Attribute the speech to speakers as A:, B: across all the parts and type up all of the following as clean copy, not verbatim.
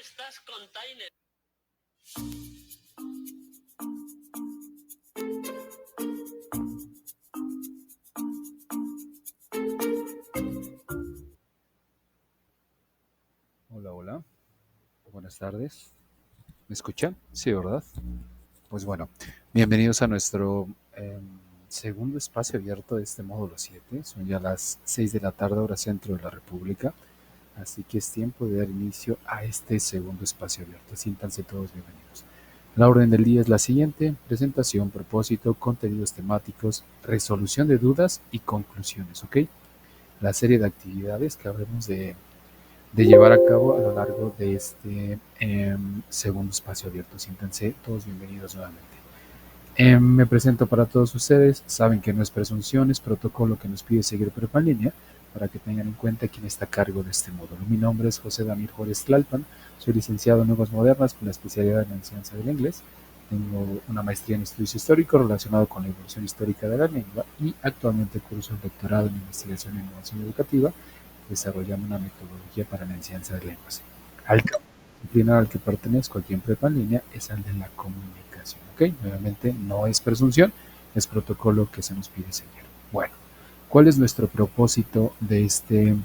A: estas containers.
B: Hola, hola. Buenas tardes. ¿Me escuchan? Sí, ¿verdad? Pues bueno, bienvenidos a nuestro segundo espacio abierto de este módulo 7. Son ya las 6 de la tarde, hora centro de la República. Así que es tiempo de dar inicio a este segundo espacio abierto. Siéntanse todos bienvenidos. La orden del día es la siguiente: presentación, propósito, contenidos temáticos, resolución de dudas y conclusiones, ¿ok? La serie de actividades que habremos de llevar a cabo a lo largo de este segundo espacio abierto. Siéntanse todos bienvenidos nuevamente. Me presento para todos ustedes. Saben que no es presunción, es protocolo que nos pide seguir prepa en línea para que tengan en cuenta quién está a cargo de este módulo. Mi nombre es José Damir Juárez Tlalpan, soy licenciado en Lenguas Modernas con la especialidad en la enseñanza del inglés. Tengo una maestría en estudios históricos relacionado con la evolución histórica de la lengua y actualmente curso un doctorado en investigación e innovación educativa desarrollando una metodología para la enseñanza de lenguas. Al campo disciplinar al que pertenezco aquí en Prepa en línea es al de la comunicación, ¿ok? Nuevamente, no es presunción, es protocolo que se nos pide seguir. Bueno, ¿cuál es nuestro propósito de este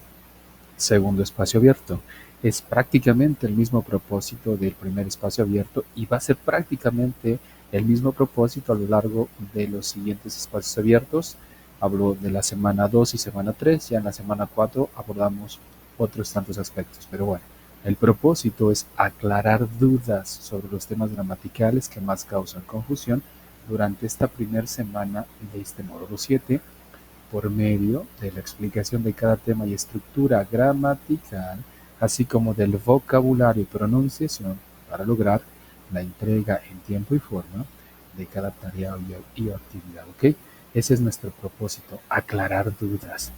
B: segundo espacio abierto? Es prácticamente el mismo propósito del primer espacio abierto y va a ser prácticamente el mismo propósito a lo largo de los siguientes espacios abiertos. Hablo de la semana 2 y semana 3, ya en la semana 4 abordamos otros tantos aspectos, pero bueno, el propósito es aclarar dudas sobre los temas gramaticales que más causan confusión durante esta primera semana de este módulo 7 por medio de la explicación de cada tema y estructura gramatical, así como del vocabulario y pronunciación para lograr la entrega en tiempo y forma de cada tarea y actividad, ¿ok? Ese es nuestro propósito, aclarar dudas.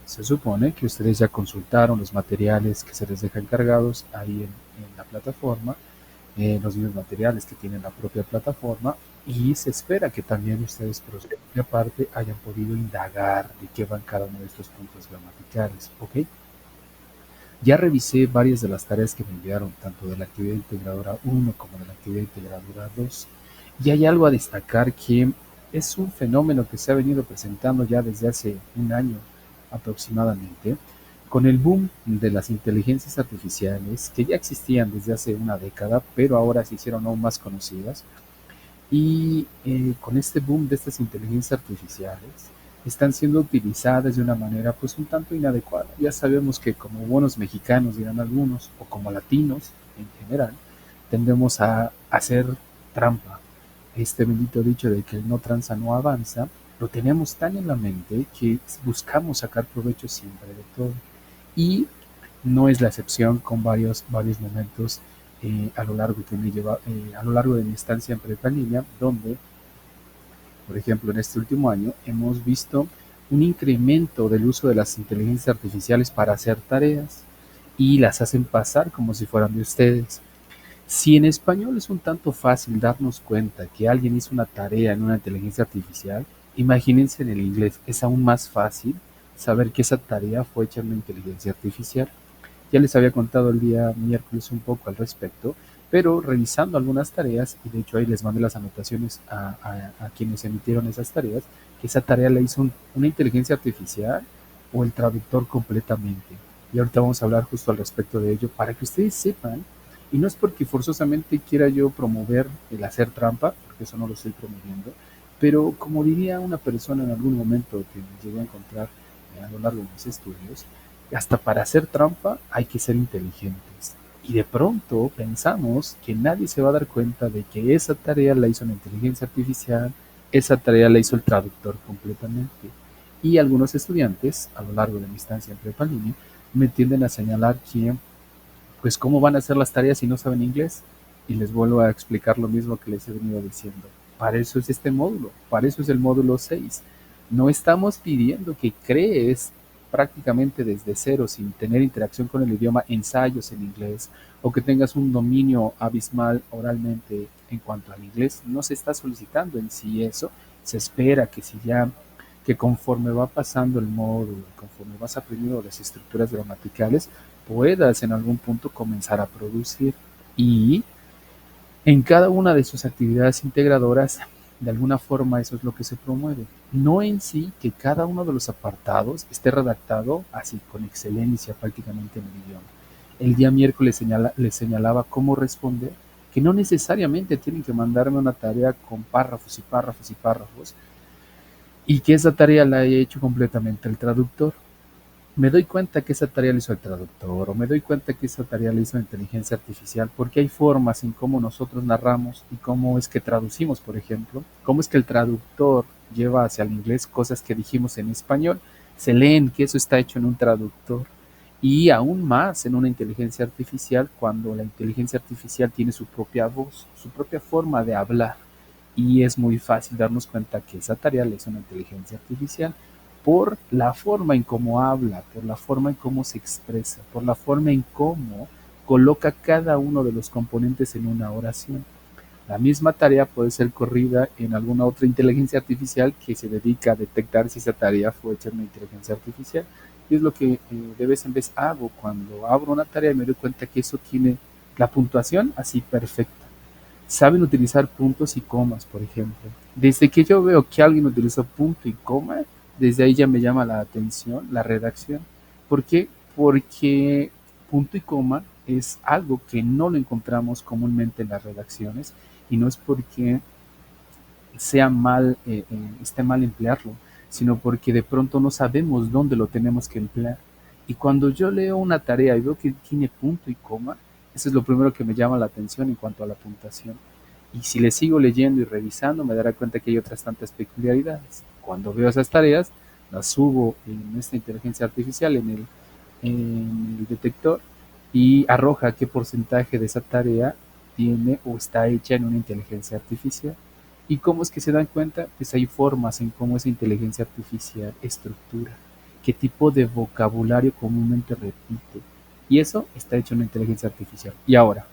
B: Se supone que ustedes ya consultaron los materiales que se les dejan cargados ahí en la plataforma, los mismos materiales que tiene la propia plataforma, y se espera que también ustedes por su propia parte hayan podido indagar de qué van cada uno de estos puntos gramaticales, ¿ok? Ya revisé varias de las tareas que me enviaron, tanto de la actividad integradora 1 como de la actividad integradora 2, y hay algo a destacar que es un fenómeno que se ha venido presentando ya desde hace un año aproximadamente, con el boom de las inteligencias artificiales, que ya existían desde hace una década, pero ahora se hicieron aún más conocidas. Y con este boom de estas inteligencias artificiales, están siendo utilizadas de una manera pues un tanto inadecuada. Ya sabemos que como buenos mexicanos, dirán algunos, o como latinos en general, tendemos a hacer trampa. Este bendito dicho de que el no tranza no avanza, lo tenemos tan en la mente que buscamos sacar provecho siempre de todo. Y no es la excepción con varios momentos a lo largo a lo largo de mi estancia en prepa en línea, donde, por ejemplo, en este último año hemos visto un incremento del uso de las inteligencias artificiales para hacer tareas y las hacen pasar como si fueran de ustedes. Si en español es un tanto fácil darnos cuenta que alguien hizo una tarea en una inteligencia artificial, imagínense en el inglés, es aún más fácil saber que esa tarea fue hecha en una inteligencia artificial. Ya les había contado el día miércoles un poco al respecto, pero revisando algunas tareas, y de hecho ahí les mandé las anotaciones a quienes emitieron esas tareas, que esa tarea la hizo una inteligencia artificial o el traductor completamente. Y ahorita vamos a hablar justo al respecto de ello para que ustedes sepan, y no es porque forzosamente quiera yo promover el hacer trampa, porque eso no lo estoy promoviendo, pero como diría una persona en algún momento que me llegué a encontrar a lo largo de mis estudios, hasta para hacer trampa hay que ser inteligentes. Y de pronto pensamos que nadie se va a dar cuenta de que esa tarea la hizo una inteligencia artificial, esa tarea la hizo el traductor completamente. Y algunos estudiantes, a lo largo de mi estancia en prepa línea, me tienden a señalar que, pues, ¿cómo van a hacer las tareas si no saben inglés? Y les vuelvo a explicar lo mismo que les he venido diciendo. Para eso es este módulo, para eso es el módulo 6. No estamos pidiendo que crees prácticamente desde cero, sin tener interacción con el idioma, ensayos en inglés, o que tengas un dominio abismal oralmente en cuanto al inglés. No se está solicitando en sí eso. Se espera que si ya que conforme va pasando el módulo, conforme vas aprendiendo las estructuras gramaticales, puedas en algún punto comenzar a producir. Y en cada una de sus actividades integradoras, de alguna forma eso es lo que se promueve. No en sí que cada uno de los apartados esté redactado así, con excelencia prácticamente en el idioma. El día miércoles les señalaba cómo responder, que no necesariamente tienen que mandarme una tarea con párrafos y párrafos y párrafos, y que esa tarea la he hecho completamente el traductor. Me doy cuenta que esa tarea la hizo el traductor, o me doy cuenta que esa tarea la hizo la inteligencia artificial, porque hay formas en cómo nosotros narramos y cómo es que traducimos, por ejemplo, cómo es que el traductor lleva hacia el inglés cosas que dijimos en español, se leen que eso está hecho en un traductor, y aún más en una inteligencia artificial, cuando la inteligencia artificial tiene su propia voz, su propia forma de hablar, y es muy fácil darnos cuenta que esa tarea la hizo una inteligencia artificial por la forma en cómo habla, por la forma en cómo se expresa, por la forma en cómo coloca cada uno de los componentes en una oración. La misma tarea puede ser corrida en alguna otra inteligencia artificial que se dedica a detectar si esa tarea fue hecha en una inteligencia artificial. Y es lo que de vez en vez hago cuando abro una tarea y me doy cuenta que eso tiene la puntuación así perfecta. Saben utilizar puntos y comas, por ejemplo. Desde que yo veo que alguien utiliza punto y coma, desde ahí ya me llama la atención la redacción. ¿Por qué? Porque punto y coma es algo que no lo encontramos comúnmente en las redacciones, y no es porque sea mal, esté mal emplearlo, sino porque de pronto no sabemos dónde lo tenemos que emplear. Y cuando yo leo una tarea y veo que tiene punto y coma, eso es lo primero que me llama la atención en cuanto a la puntuación. Y si le sigo leyendo y revisando, me dará cuenta que hay otras tantas peculiaridades. Cuando veo esas tareas, las subo en esta inteligencia artificial, en el detector, y arroja qué porcentaje de esa tarea tiene o está hecha en una inteligencia artificial. ¿Y cómo es que se dan cuenta? Pues hay formas en cómo esa inteligencia artificial estructura, qué tipo de vocabulario comúnmente repite. Y eso está hecho en una inteligencia artificial. Y ahora,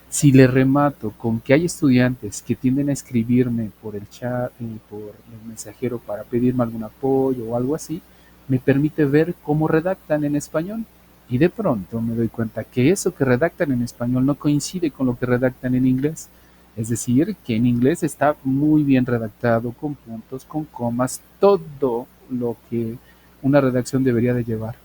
B: si le remato con que hay estudiantes que tienden a escribirme por el chat, por el mensajero para pedirme algún apoyo o algo así, me permite ver cómo redactan en español. Y de pronto me doy cuenta que eso que redactan en español no coincide con lo que redactan en inglés. Es decir, que en inglés está muy bien redactado, con puntos, con comas, todo lo que una redacción debería de llevar.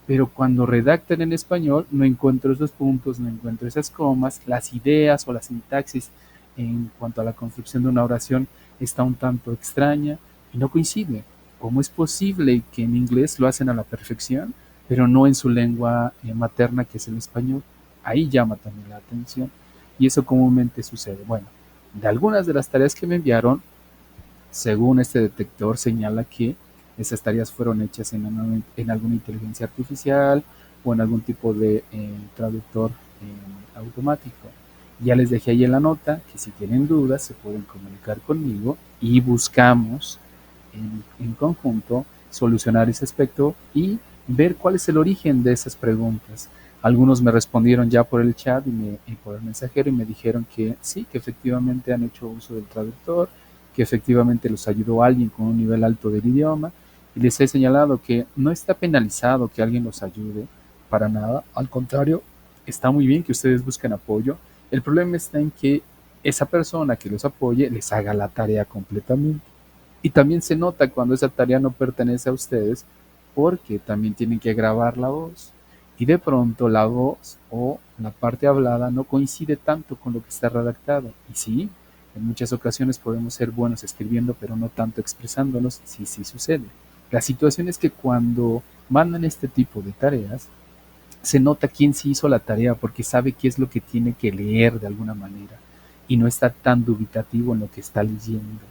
B: Pero cuando redactan en español no encuentro esos puntos, no encuentro esas comas, las ideas o la sintaxis en cuanto a la construcción de una oración está un tanto extraña y no coincide. ¿Cómo es posible que en inglés lo hacen a la perfección, pero no en su lengua materna, que es el español? Ahí llama también la atención, y eso comúnmente sucede. Bueno, de algunas de las tareas que me enviaron, según este detector, señala que esas tareas fueron hechas en alguna inteligencia artificial o en algún tipo de traductor automático. Ya les dejé ahí en la nota que si tienen dudas se pueden comunicar conmigo y buscamos en conjunto solucionar ese aspecto y ver cuál es el origen de esas preguntas. Algunos me respondieron ya por el chat y por el mensajero, y me dijeron que sí, que efectivamente han hecho uso del traductor, que efectivamente los ayudó alguien con un nivel alto del idioma, y les he señalado que no está penalizado que alguien los ayude para nada, al contrario, está muy bien que ustedes busquen apoyo. El problema está en que esa persona que los apoye les haga la tarea completamente. Y también se nota cuando esa tarea no pertenece a ustedes, porque también tienen que grabar la voz. Y de pronto la voz o la parte hablada no coincide tanto con lo que está redactado. Y sí, en muchas ocasiones podemos ser buenos escribiendo, pero no tanto expresándonos. Sí, sí sucede. La situación es que cuando mandan este tipo de tareas, se nota quién sí hizo la tarea, porque sabe qué es lo que tiene que leer de alguna manera y no está tan dubitativo en lo que está leyendo,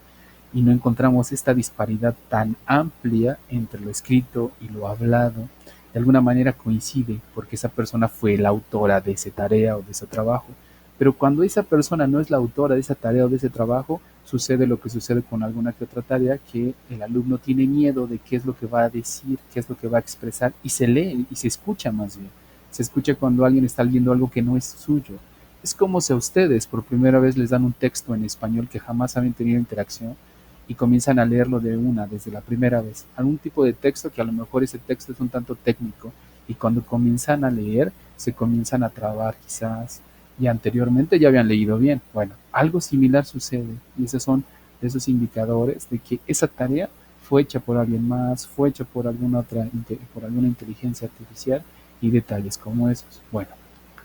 B: y no encontramos esta disparidad tan amplia entre lo escrito y lo hablado. De alguna manera coincide porque esa persona fue la autora de esa tarea o de ese trabajo. Pero cuando esa persona no es la autora de esa tarea o de ese trabajo, sucede lo que sucede con alguna que otra tarea, que el alumno tiene miedo de qué es lo que va a decir, qué es lo que va a expresar, y se lee y se escucha más bien. Se escucha cuando alguien está leyendo algo que no es suyo. Es como si a ustedes por primera vez les dan un texto en español que jamás habían tenido interacción, y comienzan a leerlo de una desde la primera vez. Algún tipo de texto que a lo mejor ese texto es un tanto técnico, y cuando comienzan a leer se comienzan a trabar quizás, y anteriormente ya habían leído bien. Bueno, algo similar sucede y esos son esos indicadores de que esa tarea fue hecha por alguien más, fue hecha por por alguna inteligencia artificial y detalles como esos. Bueno,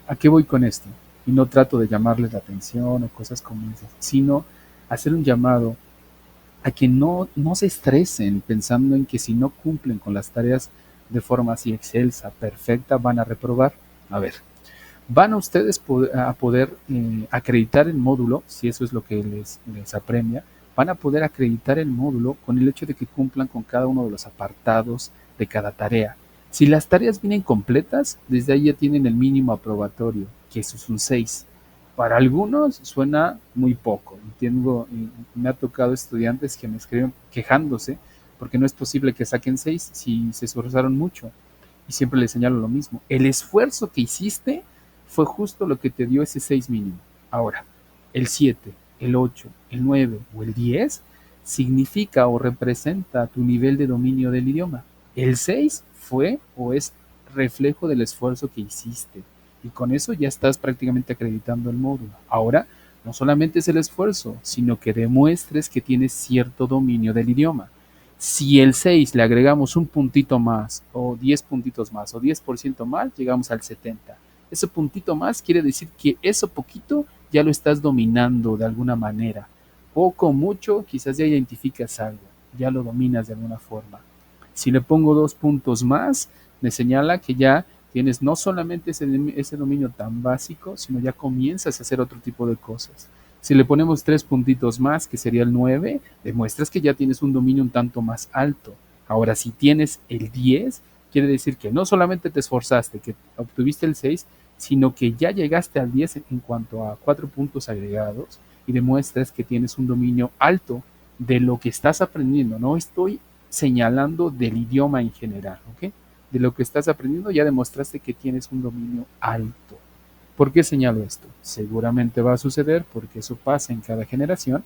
B: ¿a qué voy con esto? Y no trato de llamarles la atención o cosas como esas, sino hacer un llamado a que no se estresen pensando en que si no cumplen con las tareas de forma así excelsa, perfecta, van a reprobar. A ver, van a ustedes a poder acreditar el módulo, si eso es lo que les apremia, van a poder acreditar el módulo con el hecho de que cumplan con cada uno de los apartados de cada tarea. Si las tareas vienen completas, desde ahí ya tienen el mínimo aprobatorio, que eso es un 6. Para algunos suena muy poco. Entiendo, me ha tocado estudiantes que me escriben quejándose porque no es posible que saquen 6 si se esforzaron mucho. Y siempre les señalo lo mismo. El esfuerzo que hiciste fue justo lo que te dio ese 6 mínimo. Ahora, el 7, el 8, el 9 o el 10 significa o representa tu nivel de dominio del idioma. El 6 fue o es reflejo del esfuerzo que hiciste. Y con eso ya estás prácticamente acreditando el módulo. Ahora, no solamente es el esfuerzo, sino que demuestres que tienes cierto dominio del idioma. Si el 6 le agregamos un puntito más, o 10 puntitos más, o 10% más, llegamos al 70. Ese puntito más quiere decir que eso poquito ya lo estás dominando de alguna manera. Poco, mucho, quizás ya identificas algo, ya lo dominas de alguna forma. Si le pongo 2 puntos más, me señala que ya tienes no solamente ese dominio tan básico, sino ya comienzas a hacer otro tipo de cosas. Si le ponemos 3 puntitos más, que sería el 9, demuestras que ya tienes un dominio un tanto más alto. Ahora, si tienes el 10, quiere decir que no solamente te esforzaste, que obtuviste el 6, sino que ya llegaste al 10 en cuanto a 4 puntos agregados y demuestras que tienes un dominio alto de lo que estás aprendiendo. No estoy señalando del idioma en general, ¿ok? De lo que estás aprendiendo ya demostraste que tienes un dominio alto. ¿Por qué señalo esto? Seguramente va a suceder porque eso pasa en cada generación.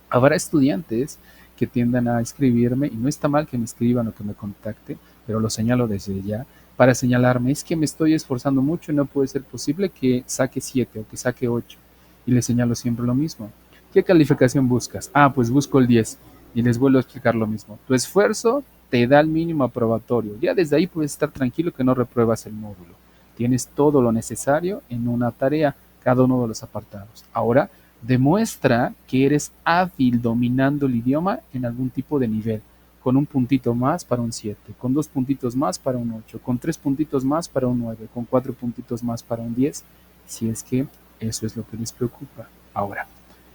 B: Habrá estudiantes que tiendan a escribirme, y no está mal que me escriban o que me contacten, pero lo señalo desde ya, para señalarme, es que me estoy esforzando mucho y no puede ser posible que saque 7 o que saque 8. Y les señalo siempre lo mismo. ¿Qué calificación buscas? Ah, pues busco el 10. Y les vuelvo a explicar lo mismo. Tu esfuerzo te da el mínimo aprobatorio. Ya desde ahí puedes estar tranquilo que no repruebas el módulo. Tienes todo lo necesario en una tarea, cada uno de los apartados. Ahora, demuestra que eres hábil dominando el idioma en algún tipo de nivel, con un puntito más para un 7, con 2 puntitos más para un 8, con 3 puntitos más para un 9, con 4 puntitos más para un 10, si es que eso es lo que les preocupa. Ahora,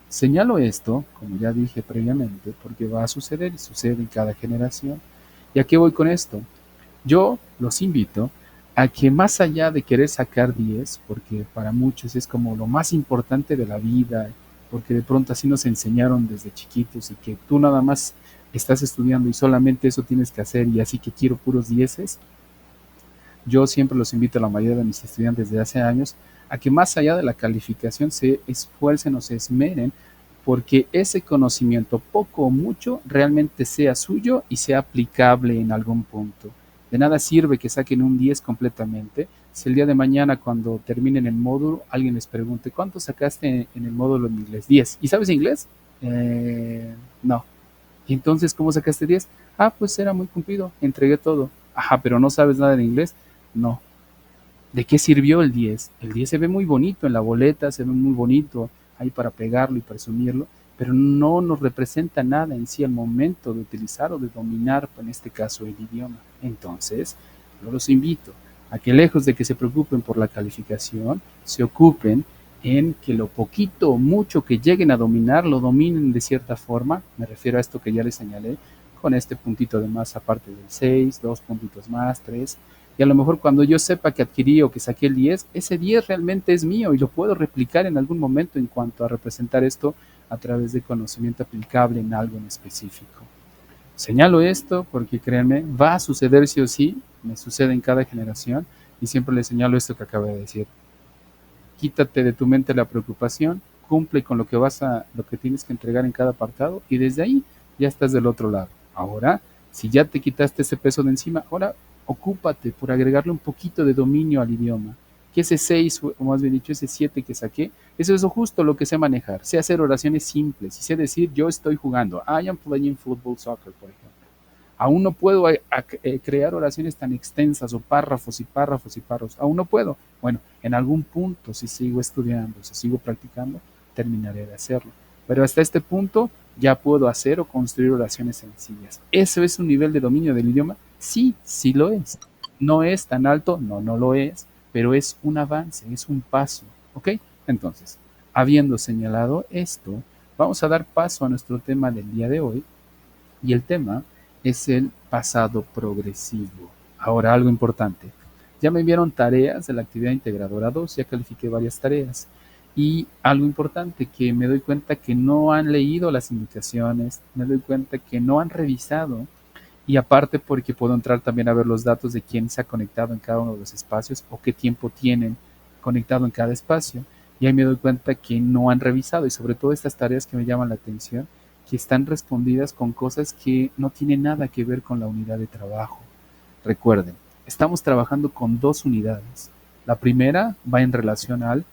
B: señalo esto, como ya dije previamente, porque va a suceder y sucede en cada generación. ¿Y a qué voy con esto? Yo los invito a que más allá de querer sacar 10, porque para muchos es como lo más importante de la vida, porque de pronto así nos enseñaron desde chiquitos y que tú nada más estás estudiando y solamente eso tienes que hacer y así que quiero puros 10, yo siempre los invito a la mayoría de mis estudiantes de hace años a que más allá de la calificación se esfuercen o se esmeren porque ese conocimiento, poco o mucho, realmente sea suyo y sea aplicable en algún punto. De nada sirve que saquen un 10 completamente si el día de mañana cuando terminen el módulo alguien les pregunte ¿cuánto sacaste en el módulo en inglés? 10. ¿Y sabes inglés? No. ¿Y entonces cómo sacaste 10? Ah, pues era muy cumplido, entregué todo. Ajá, pero no sabes nada de inglés. No. ¿De qué sirvió el 10? El 10 se ve muy bonito en la boleta, se ve muy bonito ahí para pegarlo y presumirlo, pero no nos representa nada en sí al momento de utilizar o de dominar, en este caso, el idioma. Entonces, yo los invito a que lejos de que se preocupen por la calificación, se ocupen en que lo poquito o mucho que lleguen a dominar, lo dominen de cierta forma. Me refiero a esto que ya les señalé, con este puntito de más aparte del 6, 2 puntitos más, 3, y a lo mejor cuando yo sepa que adquirí o que saqué el 10, ese 10 realmente es mío y lo puedo replicar en algún momento en cuanto a representar esto a través de conocimiento aplicable en algo en específico. Señalo esto porque créanme, va a suceder sí o sí, me sucede en cada generación y siempre les señalo esto que acabo de decir. Quítate de tu mente la preocupación, cumple con lo que tienes que entregar en cada apartado y desde ahí ya estás del otro lado. Ahora, si ya te quitaste ese peso de encima, ahora ocúpate por agregarle un poquito de dominio al idioma. que ese 6, o más bien dicho, ese 7 que saqué, eso es justo lo que sé manejar. Sé hacer oraciones simples y sé decir, yo estoy jugando. I am playing football soccer, por ejemplo. Aún no puedo crear oraciones tan extensas o párrafos y párrafos y párrafos. Aún no puedo. Bueno, en algún punto, si sigo estudiando, si sigo practicando, terminaré de hacerlo. Pero hasta este punto ya puedo hacer o construir oraciones sencillas. ¿Eso es un nivel de dominio del idioma? Sí, sí lo es. No es tan alto, no, no lo es, pero es un avance, es un paso. ¿Ok? Entonces, habiendo señalado esto, vamos a dar paso a nuestro tema del día de hoy, y el tema es el pasado progresivo. Ahora, algo importante. Ya me enviaron tareas de la actividad integradora 2, ya califiqué varias tareas. Y algo importante, que me doy cuenta que no han leído las indicaciones, me doy cuenta que no han revisado, y aparte porque puedo entrar también a ver los datos de quién se ha conectado en cada uno de los espacios o qué tiempo tienen conectado en cada espacio. Y ahí me doy cuenta que no han revisado, y sobre todo estas tareas que me llaman la atención, que están respondidas con cosas que no tienen nada que ver con la unidad de trabajo. Recuerden, estamos trabajando con dos unidades. La primera va en relación al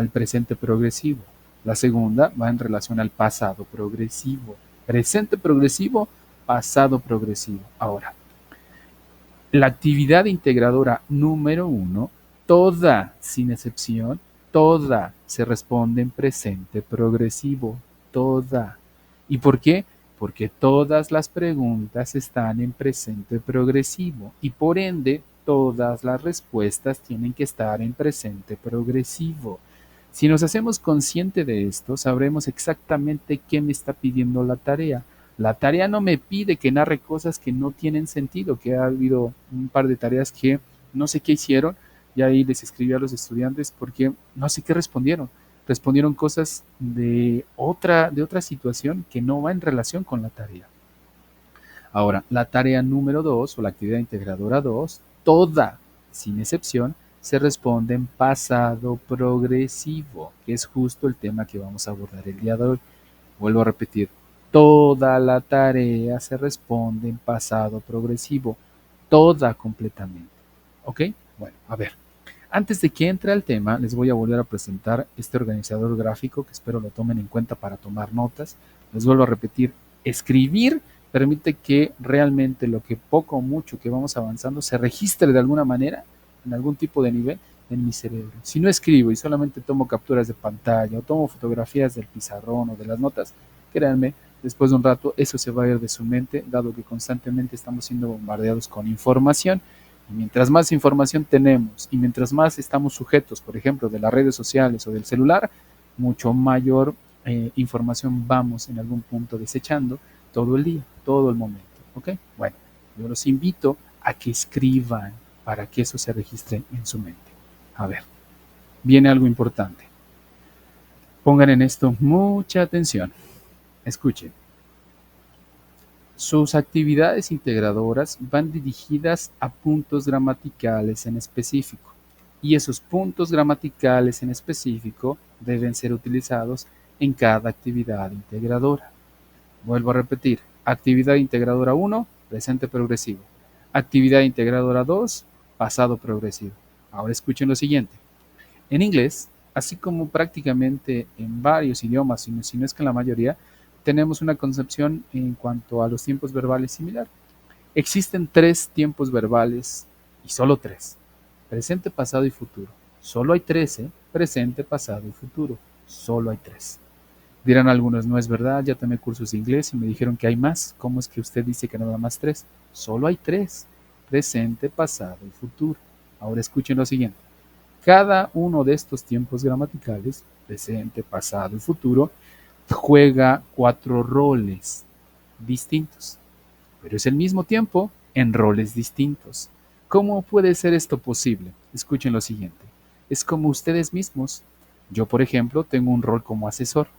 B: presente progresivo. La segunda va en relación al pasado progresivo. Presente progresivo, pasado progresivo. Ahora, la actividad integradora número 1, toda, sin excepción, toda se responde en presente progresivo. Toda. ¿Y por qué? Porque todas las preguntas están en presente progresivo y por ende todas las respuestas tienen que estar en presente progresivo. Si nos hacemos consciente de esto, sabremos exactamente qué me está pidiendo la tarea. La tarea no me pide que narre cosas que no tienen sentido, que ha habido un par de tareas que no sé qué hicieron, y ahí les escribí a los estudiantes porque no sé qué respondieron. Respondieron cosas de otra situación que no va en relación con la tarea. Ahora, la tarea número 2 o la actividad integradora 2, toda, sin excepción, se responde en pasado progresivo, que es justo el tema que vamos a abordar el día de hoy. Vuelvo a repetir, toda la tarea se responde en pasado progresivo, toda completamente. ¿Ok? Bueno, a ver. Antes de que entre al tema, les voy a volver a presentar este organizador gráfico que espero lo tomen en cuenta para tomar notas. Les vuelvo a repetir, escribir permite que realmente lo que poco o mucho que vamos avanzando se registre de alguna manera, en algún tipo de nivel, en mi cerebro. Si no escribo y solamente tomo capturas de pantalla o tomo fotografías del pizarrón o de las notas, créanme, después de un rato eso se va a ir de su mente, dado que constantemente estamos siendo bombardeados con información. Y mientras más información tenemos y mientras más estamos sujetos, por ejemplo, de las redes sociales o del celular, mucho mayor información vamos en algún punto desechando todo el día, todo el momento. ¿Ok? Bueno, yo los invito a que escriban para que eso se registre en su mente. A ver, viene algo importante. Pongan en esto mucha atención. Escuchen. Sus actividades integradoras van dirigidas a puntos gramaticales en específico, y esos puntos gramaticales en específico deben ser utilizados en cada actividad integradora. Vuelvo a repetir, actividad integradora 1, presente progresivo. Actividad integradora 2, pasado progresivo. Ahora escuchen lo siguiente. En inglés, así como prácticamente en varios idiomas, si no es que en la mayoría, tenemos una concepción en cuanto a los tiempos verbales similar. Existen tres tiempos verbales y solo tres: presente, pasado y futuro. Solo hay tres, ¿eh? Presente, pasado y futuro. Solo hay tres. Dirán algunos, no es verdad, ya tomé cursos de inglés y me dijeron que hay más. ¿Cómo es que usted dice que nada más tres? Solo hay tres: presente, pasado y futuro. Ahora escuchen lo siguiente. Cada uno de estos tiempos gramaticales, presente, pasado y futuro, juega cuatro roles distintos, pero es el mismo tiempo en roles distintos. ¿Cómo puede ser esto posible? Escuchen lo siguiente. Es como ustedes mismos. Yo, por ejemplo, tengo un rol como asesor,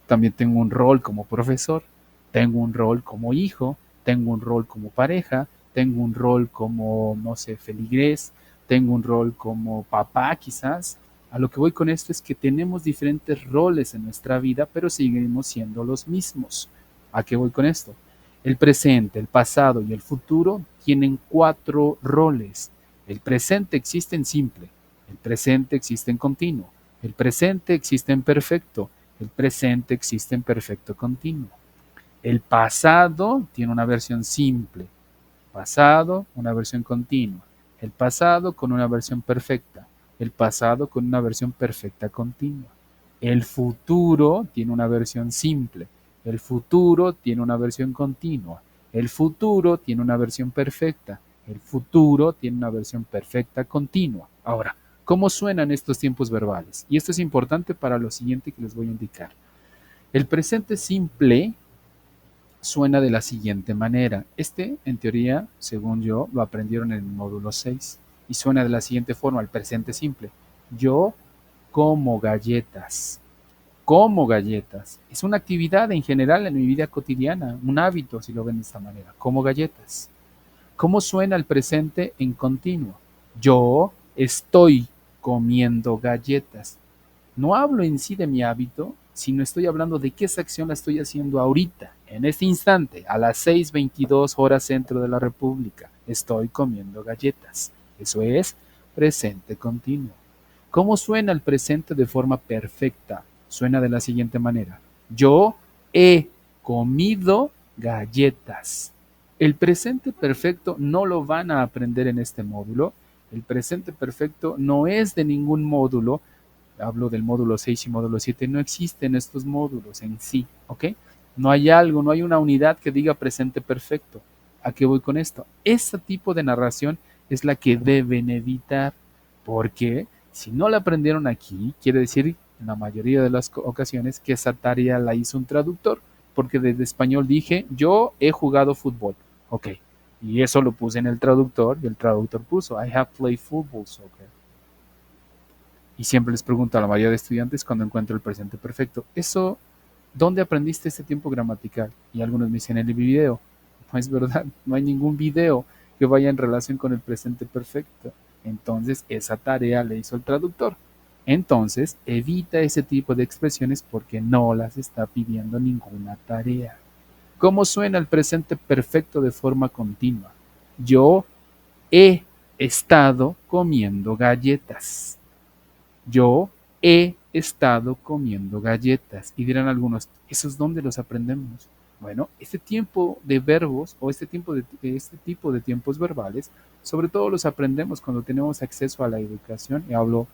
B: también tengo un rol como profesor, tengo un rol como hijo, tengo un rol como pareja, tengo un rol como, no sé, feligrés, tengo un rol como papá quizás. A lo que voy con esto es que tenemos diferentes roles en nuestra vida, pero seguimos siendo los mismos. ¿A qué voy con esto? El presente, el pasado y el futuro tienen cuatro roles. El presente existe en simple, El presente existe en continuo. El presente existe en perfecto. El presente existe en perfecto continuo. El pasado tiene una versión simple. Pasado, una versión continua. El pasado con una versión perfecta. El pasado con una versión perfecta continua. El futuro tiene una versión simple. El futuro tiene una versión continua. El futuro tiene una versión perfecta. El futuro tiene una versión perfecta continua. Ahora, ¿cómo suenan estos tiempos verbales? Y esto es importante para lo siguiente que les voy a indicar. El presente simple suena de la siguiente manera. En teoría, según yo, lo aprendieron en el módulo 6 y suena de la siguiente forma, el presente simple. Yo como galletas. Como galletas. Es una actividad en general en mi vida cotidiana, un hábito, si lo ven de esta manera. Como galletas. ¿Cómo suena el presente en continuo? Yo estoy comiendo galletas. No hablo en sí de mi hábito, sino estoy hablando de qué esa acción la estoy haciendo ahorita, en este instante, a las 6:22 horas centro de la República. Estoy comiendo galletas. Eso es presente continuo. ¿Cómo suena el presente de forma perfecta? Suena de la siguiente manera. Yo he comido galletas. El presente perfecto no lo van a aprender en este módulo. El presente perfecto no es de ningún módulo. Hablo del módulo 6 y módulo 7. No existen estos módulos en sí, ¿ok? No hay algo, no hay una unidad que diga presente perfecto. ¿A qué voy con esto? Ese tipo de narración es la que deben evitar, porque si no la aprendieron aquí, quiere decir en la mayoría de las ocasiones que esa tarea la hizo un traductor, porque desde español dije, yo he jugado fútbol, ok, y eso lo puse en el traductor, y el traductor puso, I have played football, soccer. Y siempre les pregunto a la mayoría de estudiantes cuando encuentro el presente perfecto, eso, ¿dónde aprendiste este tiempo gramatical? Y algunos me dicen en el video. No es verdad, no hay ningún video que vaya en relación con el presente perfecto. Entonces, esa tarea le hizo el traductor. Entonces, evita ese tipo de expresiones porque no las está pidiendo ninguna tarea. ¿Cómo suena el presente perfecto de forma continua? Yo he estado comiendo galletas. Yo he estado comiendo galletas. Y dirán algunos, ¿esos dónde los aprendemos? Bueno, este tiempo de verbos o este tipo de tiempos verbales, sobre todo los aprendemos cuando tenemos acceso a la educación, y hablo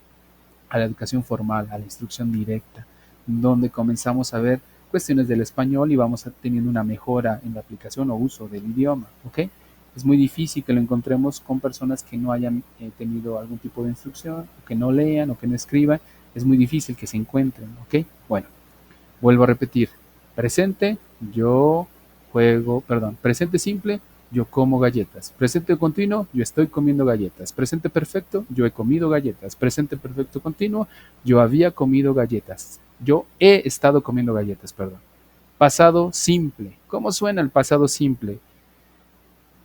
B: a la educación formal, a la instrucción directa, donde comenzamos a ver cuestiones del español y vamos teniendo una mejora en la aplicación o uso del idioma, ¿ok? Es muy difícil que lo encontremos con personas que no hayan tenido algún tipo de instrucción, o que no lean o que no escriban, es muy difícil que se encuentren, ¿ok? Bueno, vuelvo a repetir, presente, yo juego, perdón, presente simple, yo como galletas. Presente continuo, yo estoy comiendo galletas. Presente perfecto, yo he comido galletas. Presente perfecto continuo, yo había comido galletas. Yo he estado comiendo galletas, perdón. Pasado simple. ¿Cómo suena el pasado simple?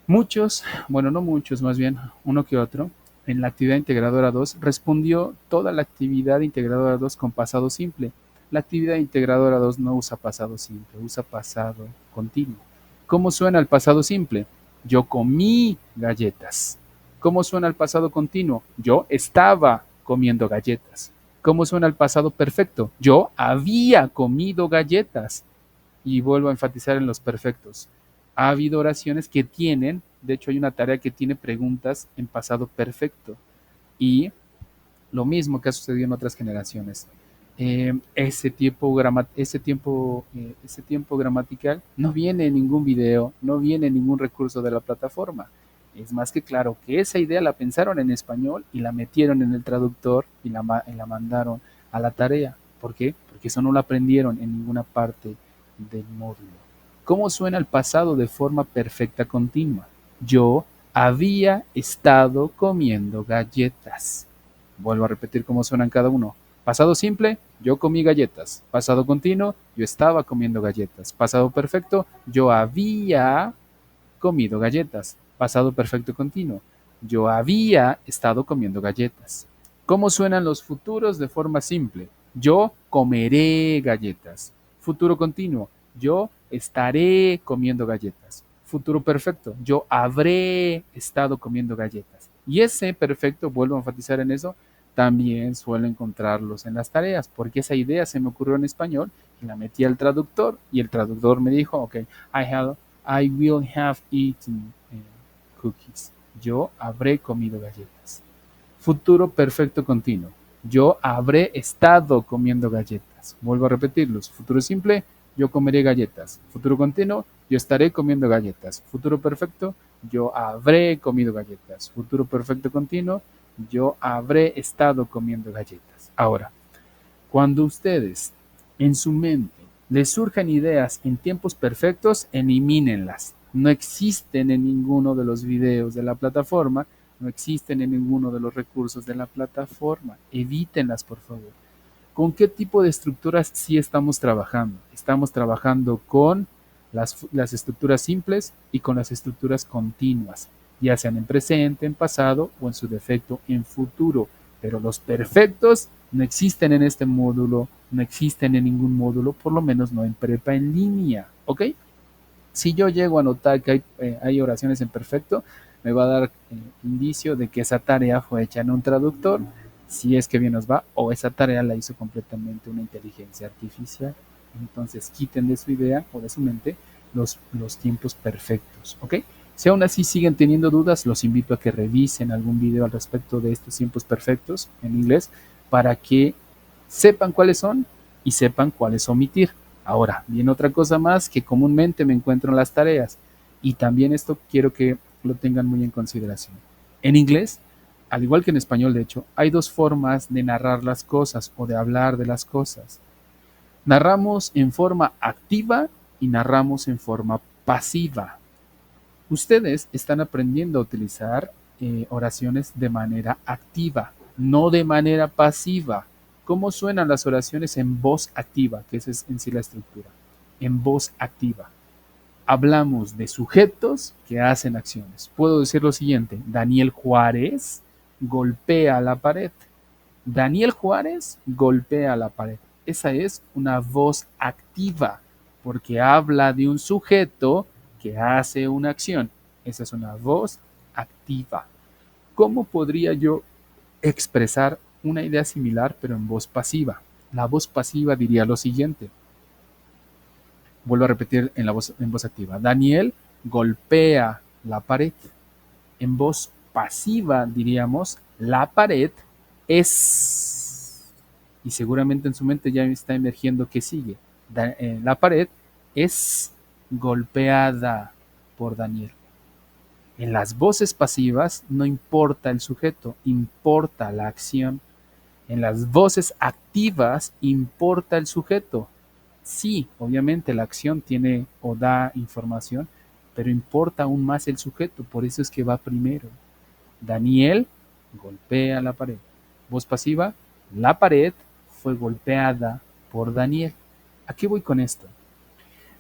B: Muchos, bueno, no muchos, más bien uno que otro, en la actividad integradora 2 respondió toda la actividad integradora 2 con pasado simple. La actividad integradora 2 no usa pasado simple, usa pasado continuo. ¿Cómo suena el pasado simple? Yo comí galletas. ¿Cómo suena el pasado continuo? Yo estaba comiendo galletas. ¿Cómo suena el pasado perfecto? Yo había comido galletas. Y vuelvo a enfatizar en los perfectos. Ha habido oraciones que tienen, de hecho hay una tarea que tiene preguntas en pasado perfecto. Y lo mismo que ha sucedido en otras generaciones. Ese tiempo gramatical no viene en ningún video, no viene en ningún recurso de la plataforma. Es más que claro que esa idea la pensaron en español y la metieron en el traductor y la mandaron a la tarea. ¿Por qué? Porque eso no lo aprendieron en ninguna parte del módulo. ¿Cómo suena el pasado de forma perfecta continua? Yo había estado comiendo galletas. Vuelvo a repetir cómo suenan cada uno. Pasado simple, yo comí galletas. Pasado continuo, yo estaba comiendo galletas. Pasado perfecto, yo había comido galletas. Pasado perfecto continuo, yo había estado comiendo galletas. ¿Cómo suenan los futuros de forma simple? Yo comeré galletas. Futuro continuo, yo estaré comiendo galletas. Futuro perfecto, yo habré estado comiendo galletas. Y ese perfecto, vuelvo a enfatizar en eso, también suelo encontrarlos en las tareas, porque esa idea se me ocurrió en español y la metí al traductor y el traductor me dijo, ok, I will have eaten cookies. Yo habré comido galletas. Futuro perfecto continuo. Yo habré estado comiendo galletas. Vuelvo a repetirlos. Futuro simple, yo comeré galletas. Futuro continuo, yo estaré comiendo galletas. Futuro perfecto, yo habré comido galletas. Futuro perfecto continuo, yo habré estado comiendo galletas. Ahora, cuando ustedes en su mente les surjan ideas en tiempos perfectos, elimínenlas. No existen en ninguno de los videos de la plataforma, no existen en ninguno de los recursos de la plataforma. Evítenlas, por favor. ¿Con qué tipo de estructuras sí estamos trabajando? Estamos trabajando con las estructuras simples y con las estructuras continuas, ya sean en presente, en pasado o en su defecto en futuro. Pero los perfectos no existen en este módulo, no existen en ningún módulo, por lo menos no en prepa en línea, ¿ok? Si yo llego a notar que hay oraciones en perfecto, me va a dar indicio de que esa tarea fue hecha en un traductor, si es que bien nos va, o esa tarea la hizo completamente una inteligencia artificial. Entonces quiten de su idea o de su mente los tiempos perfectos, ¿ok? Si aún así siguen teniendo dudas, los invito a que revisen algún video al respecto de estos tiempos perfectos en inglés para que sepan cuáles son y sepan cuáles omitir. Ahora, viene otra cosa más que comúnmente me encuentro en las tareas y también esto quiero que lo tengan muy en consideración. En inglés, al igual que en español de hecho, hay dos formas de narrar las cosas o de hablar de las cosas. Narramos en forma activa y narramos en forma pasiva. Ustedes están aprendiendo a utilizar oraciones de manera activa, no de manera pasiva. ¿Cómo suenan las oraciones en voz activa? Que esa es en sí la estructura. En voz activa. Hablamos de sujetos que hacen acciones. Puedo decir lo siguiente: Daniel Juárez golpea la pared. Daniel Juárez golpea la pared. Esa es una voz activa porque habla de un sujeto que hace una acción. Esa es una voz activa. ¿Cómo podría yo expresar una idea similar pero en voz pasiva? La voz pasiva diría lo siguiente. Vuelvo a repetir en voz activa. Daniel golpea la pared. En voz pasiva diríamos, la pared es, y seguramente en su mente ya está emergiendo que sigue. La pared es golpeada por Daniel. En las voces pasivas no importa el sujeto, importa la acción. En las voces activas importa el sujeto. Sí, obviamente la acción tiene o da información, pero importa aún más el sujeto, por eso es que va primero. Daniel golpea la pared. Voz pasiva, la pared fue golpeada por Daniel. ¿A qué voy con esto?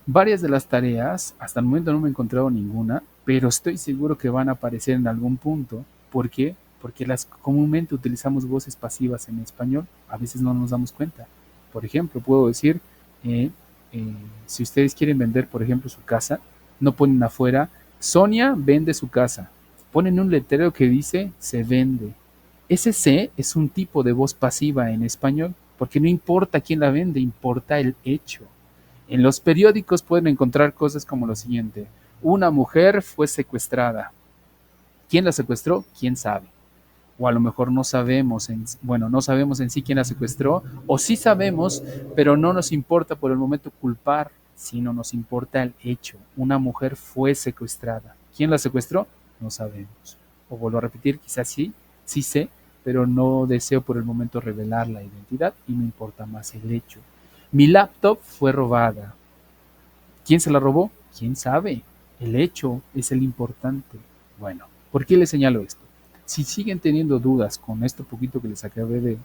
B: Varias de las tareas, hasta el momento no me he encontrado ninguna, pero estoy seguro que van a aparecer en algún punto. ¿Por qué? Porque comúnmente utilizamos voces pasivas en español, a veces no nos damos cuenta. Por ejemplo, puedo decir, si ustedes quieren vender, por ejemplo, su casa, no ponen afuera, Sonia vende su casa. Ponen un letrero que dice, se vende. Ese se es un tipo de voz pasiva en español, porque no importa quién la vende, importa el hecho. En los periódicos pueden encontrar cosas como lo siguiente: una mujer fue secuestrada. ¿Quién la secuestró? ¿Quién sabe? O a lo mejor no sabemos, no sabemos en sí quién la secuestró, o sí sabemos, pero no nos importa por el momento culpar, sino nos importa el hecho. Una mujer fue secuestrada. ¿Quién la secuestró? No sabemos. O vuelvo a repetir, quizás sí, sí sé, pero no deseo por el momento revelar la identidad y me importa más el hecho. Mi laptop fue robada. ¿Quién se la robó? ¿Quién sabe? El hecho es el importante. Bueno, ¿por qué les señalo esto? Si siguen teniendo dudas con esto poquito que les acabé de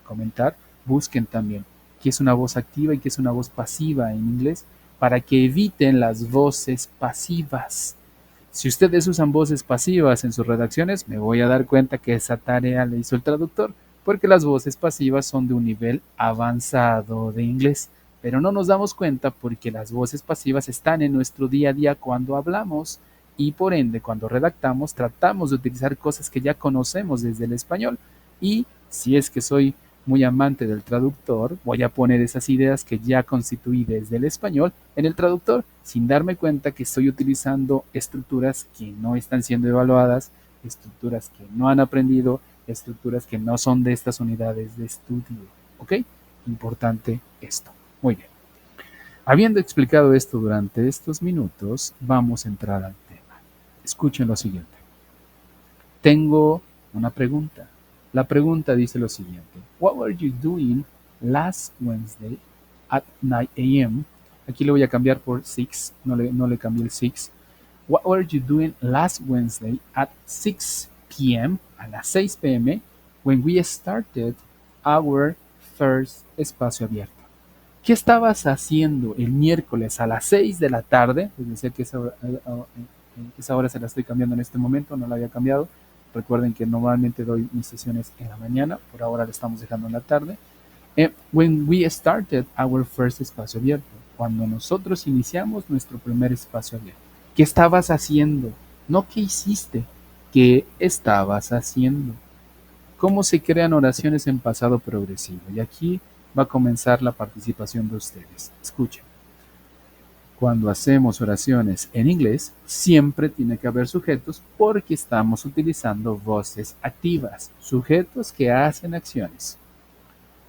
B: comentar, busquen también qué es una voz activa y qué es una voz pasiva en inglés para que eviten las voces pasivas. Si ustedes usan voces pasivas en sus redacciones, me voy a dar cuenta que esa tarea la hizo el traductor, porque las voces pasivas son de un nivel avanzado de inglés, pero no nos damos cuenta porque las voces pasivas están en nuestro día a día cuando hablamos y por ende cuando redactamos tratamos de utilizar cosas que ya conocemos desde el español y Si es que soy muy amante del traductor, voy a poner esas ideas que ya constituí desde el español en el traductor, sin darme cuenta que estoy utilizando estructuras que no están siendo evaluadas, estructuras que no han aprendido, estructuras que no son de estas unidades de estudio. ¿Ok? Importante esto. Muy bien. Habiendo explicado esto durante estos minutos, vamos a entrar al tema. Escuchen lo siguiente. Tengo una pregunta. La pregunta dice lo siguiente. What were you doing last Wednesday at 9 a.m.? Aquí le voy a cambiar por 6. No le cambié el 6. What were you doing last Wednesday at 6 p.m. a las 6 p.m. when we started our first espacio abierto? ¿Qué estabas haciendo el miércoles a las 6 de la tarde? Es decir, que esa hora se la estoy cambiando en este momento, no la había cambiado. Recuerden que normalmente doy mis sesiones en la mañana, por ahora la estamos dejando en la tarde. When we started our first espacio abierto, cuando nosotros iniciamos nuestro primer espacio abierto. ¿Qué estabas haciendo? No qué hiciste, ¿qué estabas haciendo? ¿Cómo se crean oraciones en pasado progresivo? Y aquí va a comenzar la participación de ustedes. Escuchen. Cuando hacemos oraciones en inglés, siempre tiene que haber sujetos porque estamos utilizando voces activas, sujetos que hacen acciones.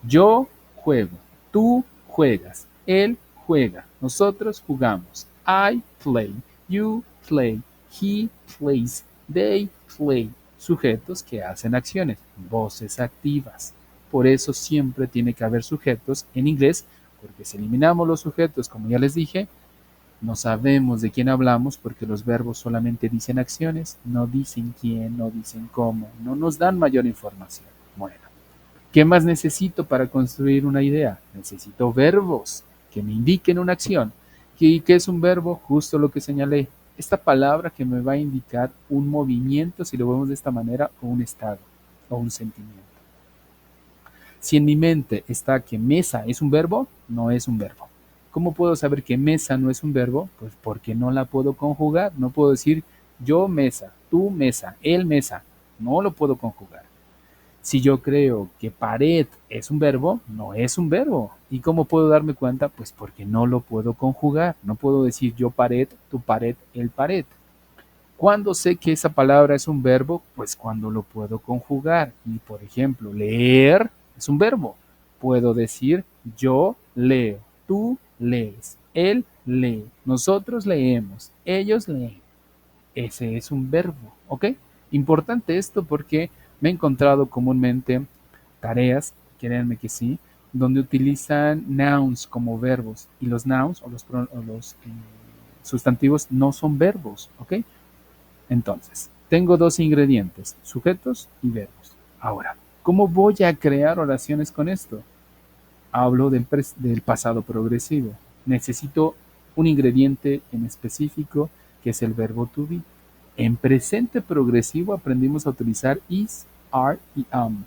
B: Yo juego, tú juegas, él juega, nosotros jugamos. I play, you play, he plays, they play. Sujetos que hacen acciones, voces activas. Por eso siempre tiene que haber sujetos en inglés, porque si eliminamos los sujetos, como ya les dije, no sabemos de quién hablamos porque los verbos solamente dicen acciones, no dicen quién, no dicen cómo, no nos dan mayor información. Bueno, ¿qué más necesito para construir una idea? Necesito verbos que me indiquen una acción. ¿Qué es un verbo? Justo lo que señalé. Esta palabra que me va a indicar un movimiento, si lo vemos de esta manera, o un estado, o un sentimiento. Si en mi mente está que mesa es un verbo, no es un verbo. ¿Cómo puedo saber que mesa no es un verbo? Pues porque no la puedo conjugar. No puedo decir yo mesa, tú mesa, él mesa. No lo puedo conjugar. Si yo creo que pared es un verbo, no es un verbo. ¿Y cómo puedo darme cuenta? Pues porque no lo puedo conjugar. No puedo decir yo pared, tu pared, el pared. ¿Cuándo sé que esa palabra es un verbo? Pues cuando lo puedo conjugar. Y por ejemplo, leer es un verbo. Puedo decir yo leo, tú lees, él lee, nosotros leemos, ellos leen. Ese es un verbo, ¿ok? Importante esto porque me he encontrado comúnmente tareas, créanme que sí, donde utilizan nouns como verbos y los nouns o los sustantivos no son verbos, ¿ok? Entonces, tengo dos ingredientes, sujetos y verbos. Ahora, ¿cómo voy a crear oraciones con esto? Hablo del pasado progresivo. Necesito un ingrediente en específico que es el verbo to be. En presente progresivo aprendimos a utilizar is, are y am.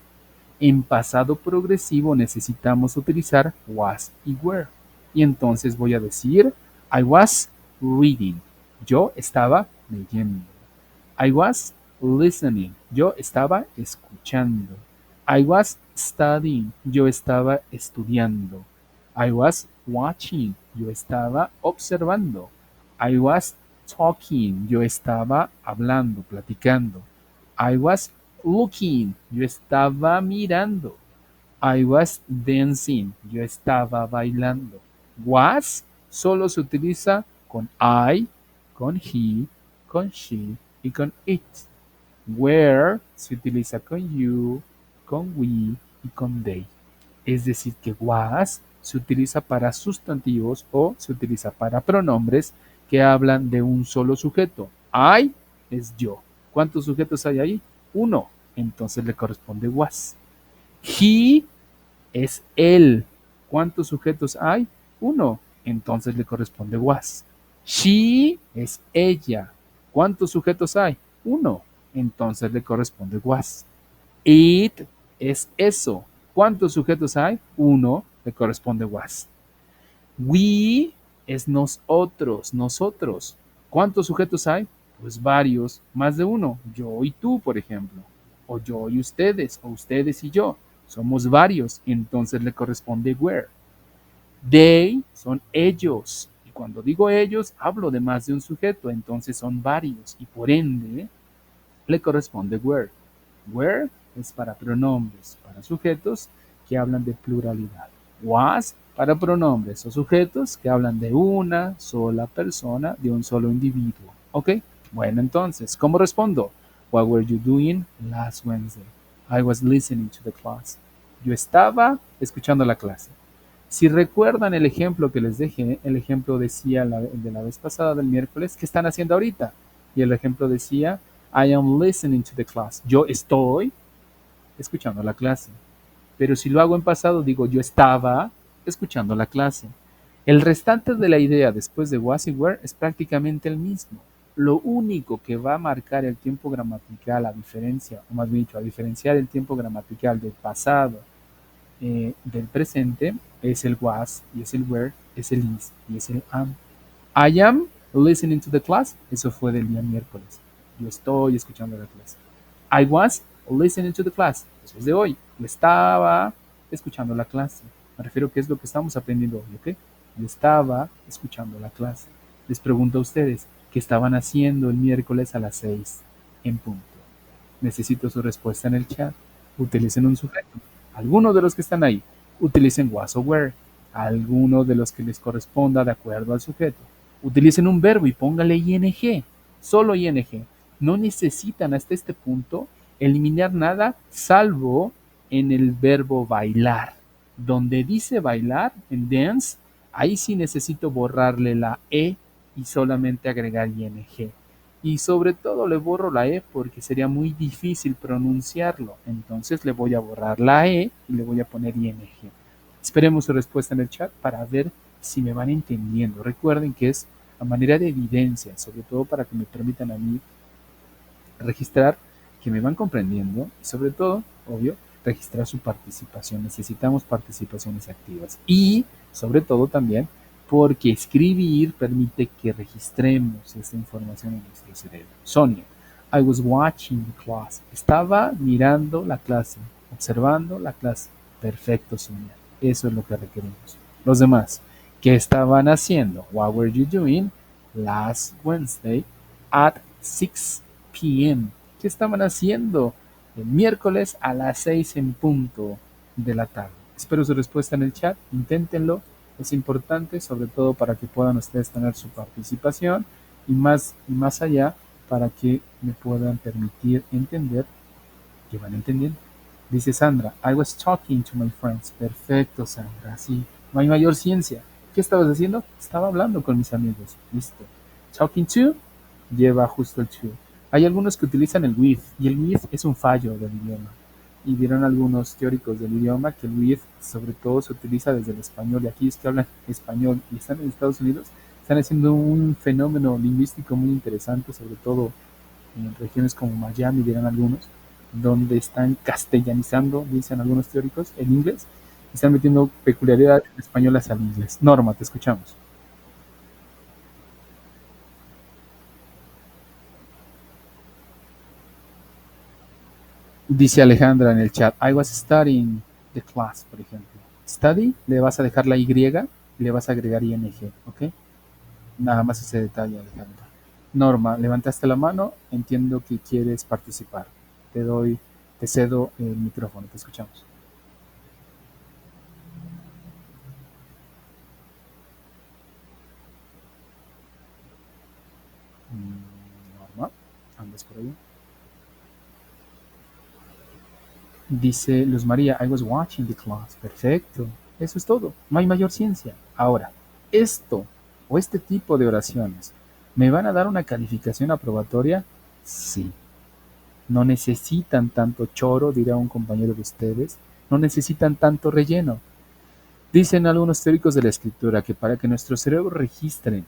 B: En pasado progresivo necesitamos utilizar was y were. Y entonces voy a decir I was reading. Yo estaba leyendo. I was listening. Yo estaba escuchando. I was studying. Yo estaba estudiando. I was watching. Yo estaba observando. I was talking. Yo estaba hablando, platicando. I was looking. Yo estaba mirando. I was dancing. Yo estaba bailando. Was solo se utiliza con I, con he, con she y con it. Where se utiliza con you, con we y con they. Es decir, que was se utiliza para sustantivos o se utiliza para pronombres que hablan de un solo sujeto. I es yo. ¿Cuántos sujetos hay ahí? Uno. Entonces le corresponde was. He es él. ¿Cuántos sujetos hay? Uno. Entonces le corresponde was. She es ella. ¿Cuántos sujetos hay? Uno. Entonces le corresponde was. It es eso. ¿Cuántos sujetos hay? Uno. Le corresponde was. We es nosotros, ¿Cuántos sujetos hay? Pues varios, más de uno. Yo y tú, por ejemplo. o yo y ustedes, o ustedes y yo. Somos varios, entonces le corresponde were. They son ellos. Y cuando digo ellos, hablo de más de un sujeto, entonces son varios. Y por ende, le corresponde were. Were es para pronombres, para sujetos que hablan de pluralidad. Was para pronombres o sujetos que hablan de una sola persona, de un solo individuo. ¿Ok? Bueno, entonces, ¿cómo respondo? What were you doing last Wednesday? I was listening to the class. Yo estaba escuchando la clase. Si recuerdan el ejemplo que les dejé, el ejemplo decía de la vez pasada del miércoles, ¿qué están haciendo ahorita? Y el ejemplo decía, I am listening to the class. Yo estoy escuchando la clase. Pero si lo hago en pasado, digo, yo estaba escuchando la clase. El restante de la idea después de was y were es prácticamente el mismo. Lo único que va a marcar el tiempo gramatical, a diferencia, o más bien dicho, a diferenciar el tiempo gramatical del pasado del presente, es el was y es el were, es el is y es el am. I am listening to the class, eso fue del día miércoles. Yo estoy escuchando la clase. I was listening to the class, eso es de hoy. Yo estaba escuchando la clase. Me refiero a qué es lo que estamos aprendiendo hoy, ¿ok? Yo estaba escuchando la clase. Les pregunto a ustedes, ¿qué estaban haciendo el miércoles a las 6 en punto? Necesito su respuesta en el chat. Utilicen un sujeto. Algunos de los que están ahí, utilicen was o were. Algunos de los que les corresponda de acuerdo al sujeto. Utilicen un verbo y póngale ing. Solo ing. No necesitan hasta este punto eliminar nada salvo en el verbo bailar. Donde dice bailar, en dance, ahí sí necesito borrarle la e y solamente agregar ing. Y sobre todo le borro la E porque sería muy difícil pronunciarlo. Entonces le voy a borrar la E y le voy a poner ING. Esperemos su respuesta en el chat para ver si me van entendiendo. Recuerden que es a manera de evidencia, sobre todo para que me permitan a mí registrar que me van comprendiendo y sobre todo, obvio, registrar su participación. Necesitamos participaciones activas y sobre todo también porque escribir permite que registremos esta información en nuestro cerebro. Sonia, I was watching the class. Estaba mirando la clase, observando la clase. Perfecto, Sonia. Eso es lo que requerimos. Los demás, ¿qué estaban haciendo? What were you doing last Wednesday at 6 p.m.? ¿Qué estaban haciendo el miércoles a las 6 en punto de la tarde? Espero su respuesta en el chat. Inténtenlo. Es importante, sobre todo para que puedan ustedes tener su participación y más allá para que me puedan permitir entender que van entendiendo. Dice Sandra, I was talking to my friends. Perfecto, Sandra. Sí, no hay mayor ciencia. ¿Qué estabas haciendo? Estaba hablando con mis amigos. Listo. Talking to lleva justo el to. Hay algunos que utilizan el with y el with es un fallo del idioma. Y vieron algunos teóricos del idioma que el with sobre todo se utiliza desde el español y aquellos que hablan español y están en Estados Unidos están haciendo un fenómeno lingüístico muy interesante, sobre todo en regiones como Miami, dirán algunos, donde están castellanizando, dicen algunos teóricos, el inglés, y están metiendo peculiaridades españolas al inglés. Norma, te escuchamos. Dice Alejandra en el chat, I was studying the class, por ejemplo. Study, le vas a dejar la Y y le vas a agregar ing, ¿ok? Nada más ese detalle, Alejandra. Norma, levantaste la mano, entiendo que quieres participar. Te cedo el micrófono, te escuchamos. Norma, ¿andas por ahí? Dice Luz María, I was watching the class. Perfecto. Eso es todo. No hay mayor ciencia. Ahora, esto o este tipo de oraciones, ¿me van a dar una calificación aprobatoria? Sí. No necesitan tanto choro, dirá un compañero de ustedes. No necesitan tanto relleno. Dicen algunos teóricos de la escritura que para que nuestro cerebro registre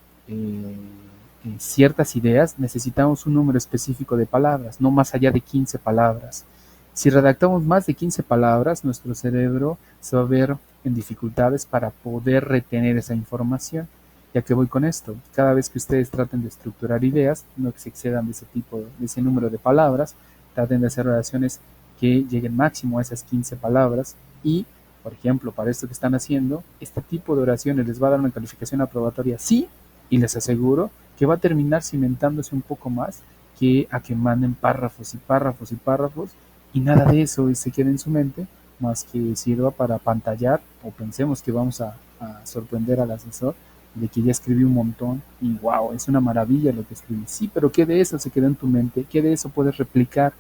B: ciertas ideas necesitamos un número específico de palabras, no más allá de 15 palabras. Si redactamos más de 15 palabras, nuestro cerebro se va a ver en dificultades para poder retener esa información. ¿Ya que voy con esto? Cada vez que ustedes traten de estructurar ideas, no que se excedan de ese tipo, de ese número de palabras, traten de hacer oraciones que lleguen máximo a esas 15 palabras y, por ejemplo, para esto que están haciendo, este tipo de oraciones les va a dar una calificación aprobatoria, sí, y les aseguro que va a terminar cimentándose un poco más que a que manden párrafos y párrafos y párrafos y nada de eso se quede en su mente, más que sirva para pantallar o pensemos que vamos a sorprender al asesor de que ya escribí un montón y wow, es una maravilla lo que escribí. Sí, pero ¿qué de eso se quedó en tu mente? ¿Qué de eso puedes replicar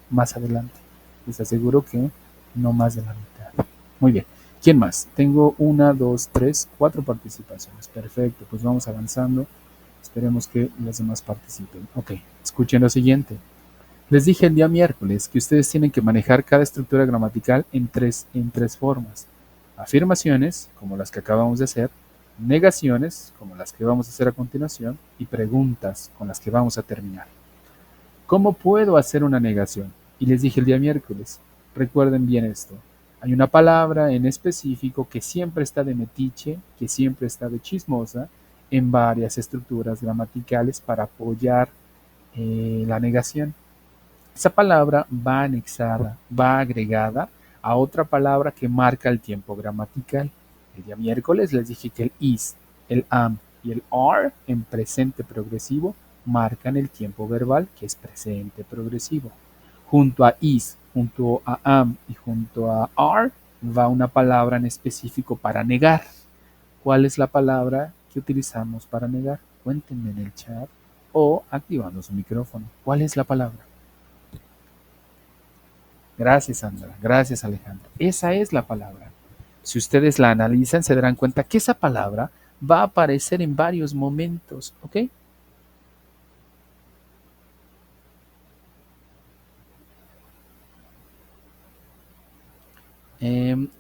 B: más adelante? Les aseguro que no más de la mitad. Muy bien. ¿Quién más? Tengo una, dos, tres, cuatro participaciones. Perfecto, pues vamos avanzando. Esperemos que los demás participen. Ok, escuchen lo siguiente. Les dije el día miércoles que ustedes tienen que manejar cada estructura gramatical en tres formas. Afirmaciones, como las que acabamos de hacer, negaciones, como las que vamos a hacer a continuación, y preguntas, con las que vamos a terminar. ¿Cómo puedo hacer una negación? Y les dije el día miércoles, recuerden bien esto. Hay una palabra en específico que siempre está de metiche, que siempre está de chismosa, en varias estructuras gramaticales para apoyar la negación. Esa palabra va anexada, va agregada a otra palabra que marca el tiempo gramatical. El día miércoles les dije que el is, el am y el are en presente progresivo marcan el tiempo verbal que es presente progresivo. Junto a is, junto a am y junto a are va una palabra en específico para negar. ¿Cuál es la palabra que utilizamos para negar? Cuéntenme en el chat o activando su micrófono. ¿Cuál es la palabra? Gracias, Sandra. Gracias, Alejandra. Esa es la palabra. Si ustedes la analizan, se darán cuenta que esa palabra va a aparecer en varios momentos, ¿ok?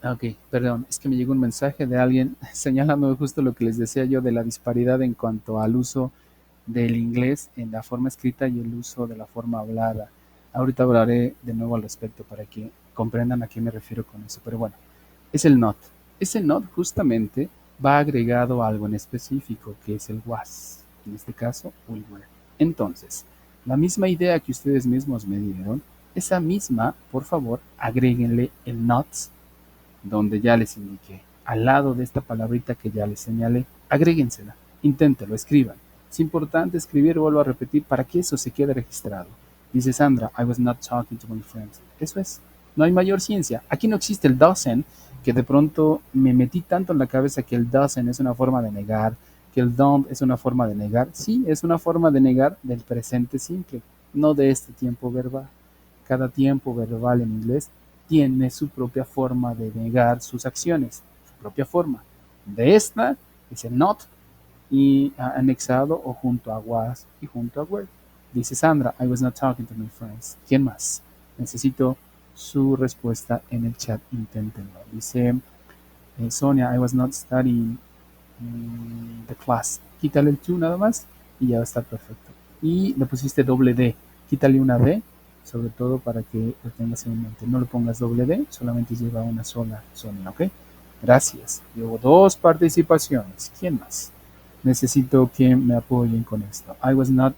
B: Ok, perdón, es que me llegó un mensaje de alguien señalando justo lo que les decía yo de la disparidad en cuanto al uso del inglés en la forma escrita y el uso de la forma hablada. Ahorita hablaré de nuevo al respecto para que comprendan a qué me refiero con eso, pero bueno, es el not. Ese not justamente va agregado a algo en específico, que es el was, en este caso, we were. Entonces, la misma idea que ustedes mismos me dieron, esa misma, por favor, agréguenle el not, donde ya les indiqué. Al lado de esta palabrita que ya les señalé, agréguensela, inténtelo, escriban. Es importante escribir, vuelvo a repetir, para que eso se quede registrado. Dice Sandra, I was not talking to my friends. Eso es, no hay mayor ciencia. Aquí no existe el doesn't, que de pronto me metí tanto en la cabeza que el doesn't es una forma de negar, que el don't es una forma de negar. Sí, es una forma de negar del presente simple, no de este tiempo verbal. Cada tiempo verbal en inglés tiene su propia forma de negar sus acciones, su propia forma. De esta es el not y anexado o junto a was y junto a were. Dice Sandra, I was not talking to my friends. ¿Quién más? Necesito su respuesta en el chat, inténtenlo. Dice Sonia, I was not studying the class. Quítale el to nada más y ya va a estar perfecto. Y le pusiste doble D. Quítale una D, sobre todo para que lo tengas en mente. No le pongas doble D, solamente lleva una sola Sonia, ¿ok? Gracias. Llevo dos participaciones. ¿Quién más? Necesito que me apoyen con esto. I was not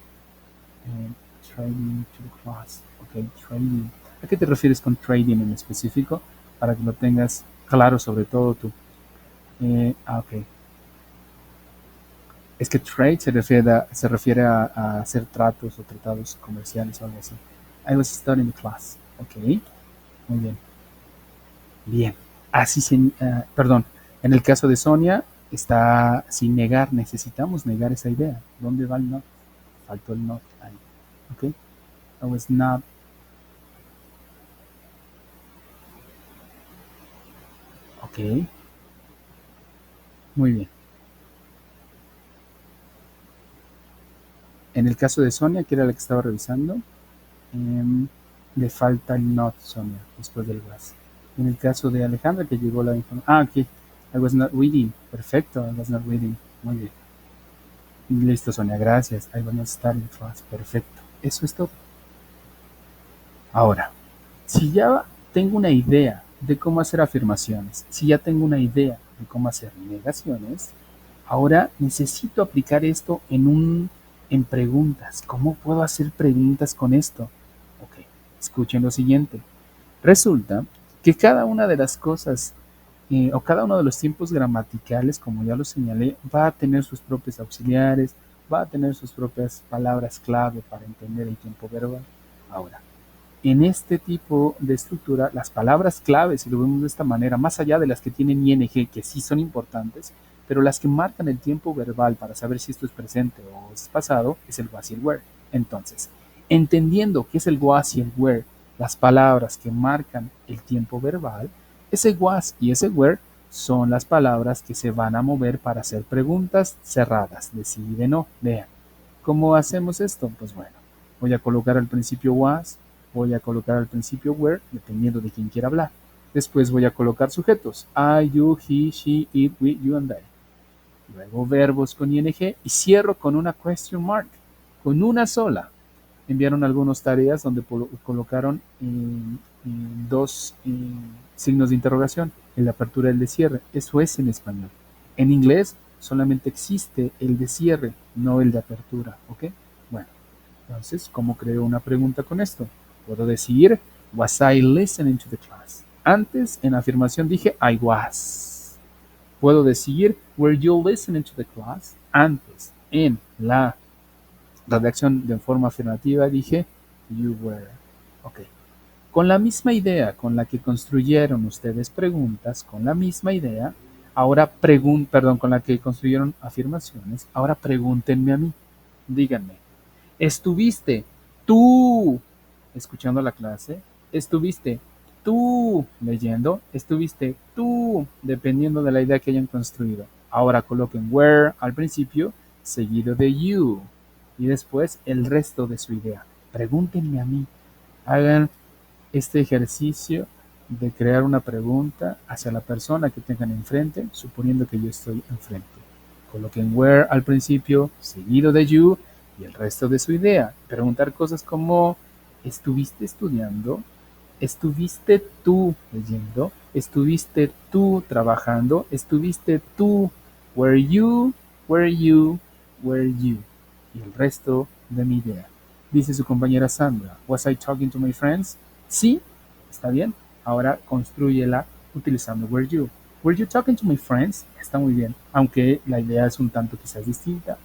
B: trading to the class. Ok, trading. ¿A qué te refieres con trading en específico? Para que lo tengas claro, sobre todo tú. Ok. Es que trade se refiere a hacer tratos o tratados comerciales o algo así. I was studying the class. Ok, muy bien. Bien. Así perdón. En el caso de Sonia, está sin negar. Necesitamos negar esa idea. ¿Dónde va el not? Faltó el not ahí. Ok. I was not. Ok. Muy bien. En el caso de Sonia, que era la que estaba revisando, em, le falta el not, Sonia, después del was. En el caso de Alejandra, que llegó la información. Ah, ok. I was not reading. Perfecto, I was not reading. Muy bien. Listo, Sonia, gracias. I was not studying class. Perfecto. Eso es todo. Ahora, si ya tengo una idea de cómo hacer afirmaciones, si ya tengo una idea de cómo hacer negaciones, ahora necesito aplicar esto en preguntas. ¿Cómo puedo hacer preguntas con esto? Ok. Escuchen lo siguiente. Resulta que cada una de las cosas o cada uno de los tiempos gramaticales, como ya lo señalé, va a tener sus propios auxiliares, va a tener sus propias palabras clave para entender el tiempo verbal. Ahora, en este tipo de estructura, las palabras claves, si lo vemos de esta manera, más allá de las que tienen ing, que sí son importantes, pero las que marcan el tiempo verbal para saber si esto es presente o es pasado, es el was y el were. Entonces, entendiendo qué es el was y el were, las palabras que marcan el tiempo verbal, ese was y ese were son las palabras que se van a mover para hacer preguntas cerradas, de sí y de no. Vean, ¿cómo hacemos esto? Pues bueno, voy a colocar al principio was, voy a colocar al principio where, dependiendo de quién quiera hablar. Después voy a colocar sujetos, I, you, he, she, it, we, you and they. Luego verbos con ing y cierro con una question mark, con una sola. Enviaron algunas tareas donde colocaron dos signos de interrogación, el de apertura y el de cierre. Eso es en español. En inglés solamente existe el de cierre, no el de apertura. ¿Ok? Bueno, entonces, ¿cómo creo una pregunta con esto? Puedo decir, was I listening to the class? Antes, en la afirmación dije, I was. Puedo decir, were you listening to the class? Antes, en la redacción de forma afirmativa dije, you were. Ok. Con la misma idea con la que construyeron ustedes preguntas, con la misma idea, ahora con la que construyeron afirmaciones, ahora pregúntenme a mí. Díganme, ¿estuviste tú escuchando la clase? ¿Estuviste tú leyendo? ¿Estuviste tú dependiendo de la idea que hayan construido? Ahora coloquen where al principio, seguido de you y después el resto de su idea. Pregúntenme a mí. Hagan este ejercicio de crear una pregunta hacia la persona que tengan enfrente, suponiendo que yo estoy enfrente. Coloquen where al principio, seguido de you y el resto de su idea. Preguntar cosas como, ¿estuviste estudiando? ¿Estuviste tú leyendo? ¿Estuviste tú trabajando? ¿Estuviste tú? Were you? Were you? Were you? Y el resto de mi idea. Dice su compañera Sandra, ¿Was I talking to my friends? Sí, está bien. Ahora construyela utilizando were you. Were you talking to my friends? Está muy bien, aunque la idea es un tanto quizás distinta.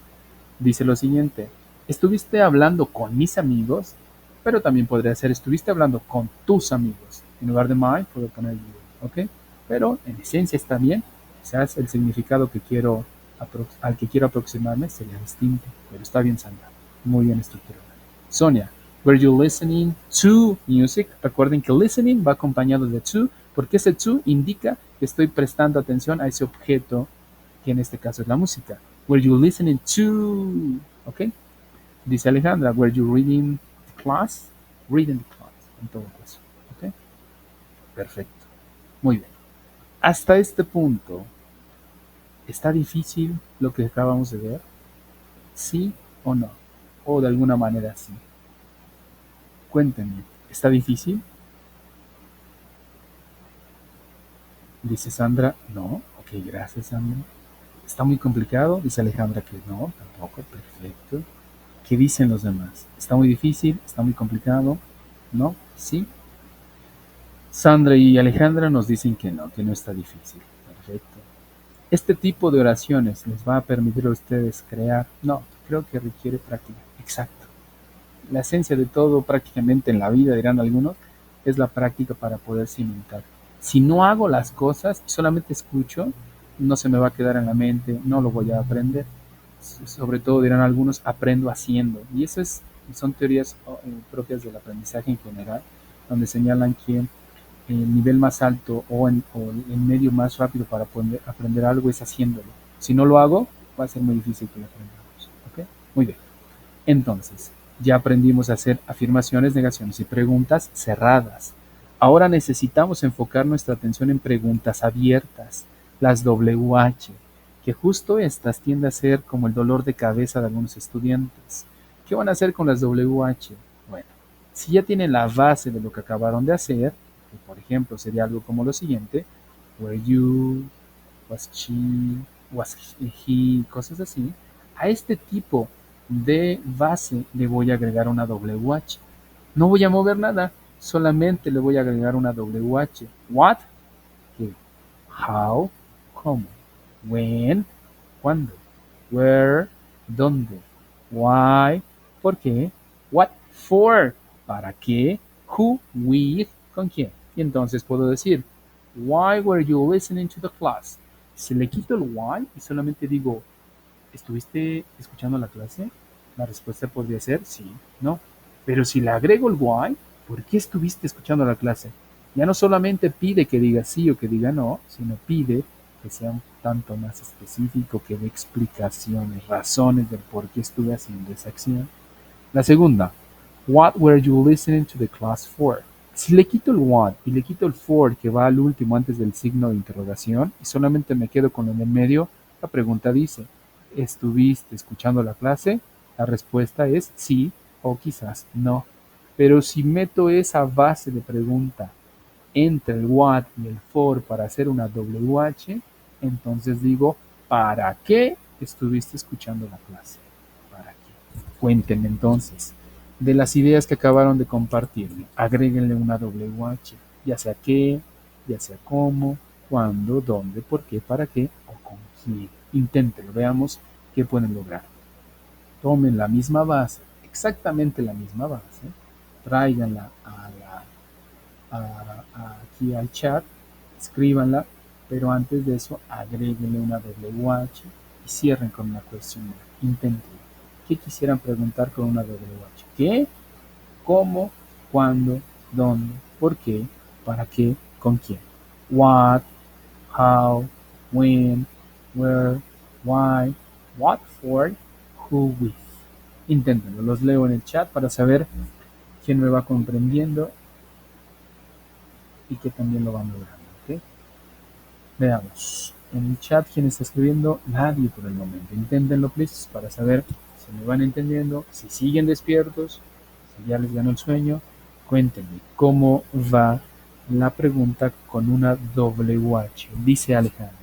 B: Dice lo siguiente, estuviste hablando con mis amigos, pero también podría ser estuviste hablando con tus amigos. En lugar de my, puedo poner you, ¿ok? Pero en esencia está bien, quizás el significado que al que quiero aproximarme sería distinto, pero está bien, Sandra, muy bien estructurado. Sonia, were you listening to music? Recuerden que listening va acompañado de to, porque ese to indica que estoy prestando atención a ese objeto, que en este caso es la música. Were you listening to? ¿Ok? Dice Alejandra, were you reading the class? Reading the class, en todo caso. ¿Ok? Perfecto. Muy bien. Hasta este punto, ¿está difícil lo que acabamos de ver? ¿Sí o no? O de alguna manera sí. Cuéntenme, ¿está difícil? Dice Sandra, no. Ok, gracias, Sandra. ¿Está muy complicado? Dice Alejandra que no, tampoco. Perfecto. ¿Qué dicen los demás? ¿Está muy difícil? ¿Está muy complicado? ¿No? ¿Sí? Sandra y Alejandra nos dicen que no está difícil. Perfecto. ¿Este tipo de oraciones les va a permitir a ustedes crear? No, creo que requiere práctica. Exacto. La esencia de todo prácticamente en la vida, dirán algunos, es la práctica para poder cimentar. Si no hago las cosas, solamente escucho, no se me va a quedar en la mente, no lo voy a aprender. Sobre todo dirán algunos, aprendo haciendo. Y eso son teorías propias del aprendizaje en general, donde señalan que el nivel más alto o el medio más rápido para aprender algo es haciéndolo. Si no lo hago, va a ser muy difícil que lo aprendamos. ¿Okay? Muy bien. Entonces, ya aprendimos a hacer afirmaciones, negaciones y preguntas cerradas. Ahora necesitamos enfocar nuestra atención en preguntas abiertas, las WH, que justo estas tienden a ser como el dolor de cabeza de algunos estudiantes. ¿Qué van a hacer con las WH? Bueno, si ya tienen la base de lo que acabaron de hacer, que por ejemplo sería algo como lo siguiente, were you, was she, was he, cosas así, a este tipo de base le voy a agregar una WH. No voy a mover nada, solamente le voy a agregar una WH. What, ¿qué? How, ¿cómo? When, ¿cuándo? Where, ¿dónde? Why, ¿por qué? What for, ¿para qué? Who, with, ¿con quién? Y entonces puedo decir, why were you listening to the class? Si le quito el why y solamente digo, ¿estuviste escuchando la clase? La respuesta podría ser sí, no. Pero si le agrego el why, ¿por qué estuviste escuchando la clase? Ya no solamente pide que diga sí o que diga no, sino pide que sea un tanto más específico, que dé explicaciones, razones del por qué estuve haciendo esa acción. La segunda, what were you listening to the class for? Si le quito el what y le quito el for que va al último antes del signo de interrogación y solamente me quedo con lo en el medio, la pregunta dice, ¿estuviste escuchando la clase? La respuesta es sí o quizás no. Pero si meto esa base de pregunta entre el what y el for para hacer una WH, entonces digo, ¿para qué estuviste escuchando la clase? ¿Para qué? Cuéntenme entonces de las ideas que acabaron de compartirme. Agréguenle una WH, ya sea qué, ya sea cómo, cuándo, dónde, por qué, para qué o con quién. Inténtenlo, veamos qué pueden lograr. Tomen la misma base, exactamente la misma base, tráiganla aquí al chat, escríbanla, pero antes de eso agréguenle una WH y cierren con una cuestión. Intenten. ¿Qué quisieran preguntar con una WH? ¿Qué? ¿Cómo? ¿Cuándo? ¿Dónde? ¿Por qué? ¿Para qué? ¿Con quién? What? How? When? Where? Why? What for? Who with? Inténtenlo, los leo en el chat para saber quién me va comprendiendo y que también lo van logrando. ¿Ok? Veamos. En el chat, ¿quién está escribiendo? Nadie por el momento. Inténtenlo, please, para saber si me van entendiendo, si siguen despiertos, si ya les ganó el sueño. Cuéntenme cómo va la pregunta con una WH. Dice Alejandra.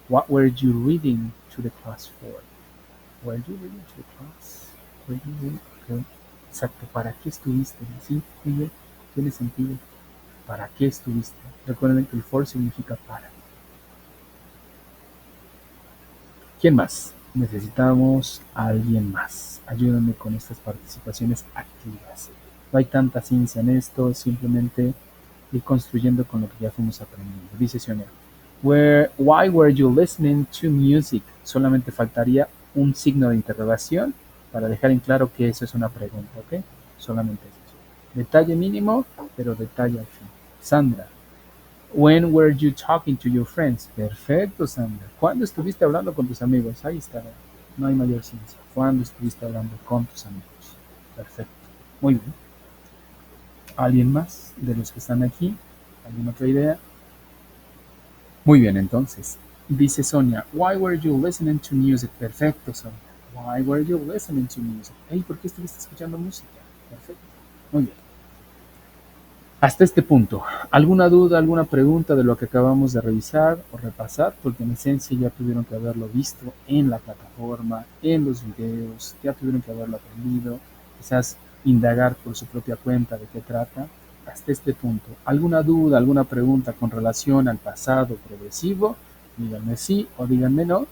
B: What were you reading to the class for? Were you reading to the class? Were you reading? Okay. Exacto. ¿Para qué estuviste? ¿Sí? Muy bien. Tiene sentido. ¿Para qué estuviste? Recuerden que el for significa para. ¿Quién más? Necesitamos a alguien más. Ayúdenme con estas participaciones activas. No hay tanta ciencia en esto, es simplemente ir construyendo con lo que ya fuimos aprendiendo. Dice Sionel, why were you listening to music? Solamente faltaría un signo de interrogación para dejar en claro que eso es una pregunta, ¿ok? Solamente eso. Detalle mínimo, pero detalle al fin. Sandra, when were you talking to your friends? Perfecto, Sandra. ¿Cuándo estuviste hablando con tus amigos? Ahí está. No hay mayor ciencia. ¿Cuándo estuviste hablando con tus amigos? Perfecto. Muy bien. ¿Alguien más de los que están aquí? ¿Alguna otra idea? Muy bien, entonces. Dice Sonia, why were you listening to music? Perfecto, Sonia. Why were you listening to music? Hey, ¿por qué estuviste escuchando música? Perfecto. Muy bien. Hasta este punto, ¿alguna duda, alguna pregunta de lo que acabamos de revisar o repasar? Porque en esencia ya tuvieron que haberlo visto en la plataforma, en los videos, ya tuvieron que haberlo aprendido, quizás indagar por su propia cuenta de qué trata. Hasta este punto, ¿alguna duda, alguna pregunta con relación al pasado progresivo? Díganme sí o díganme no.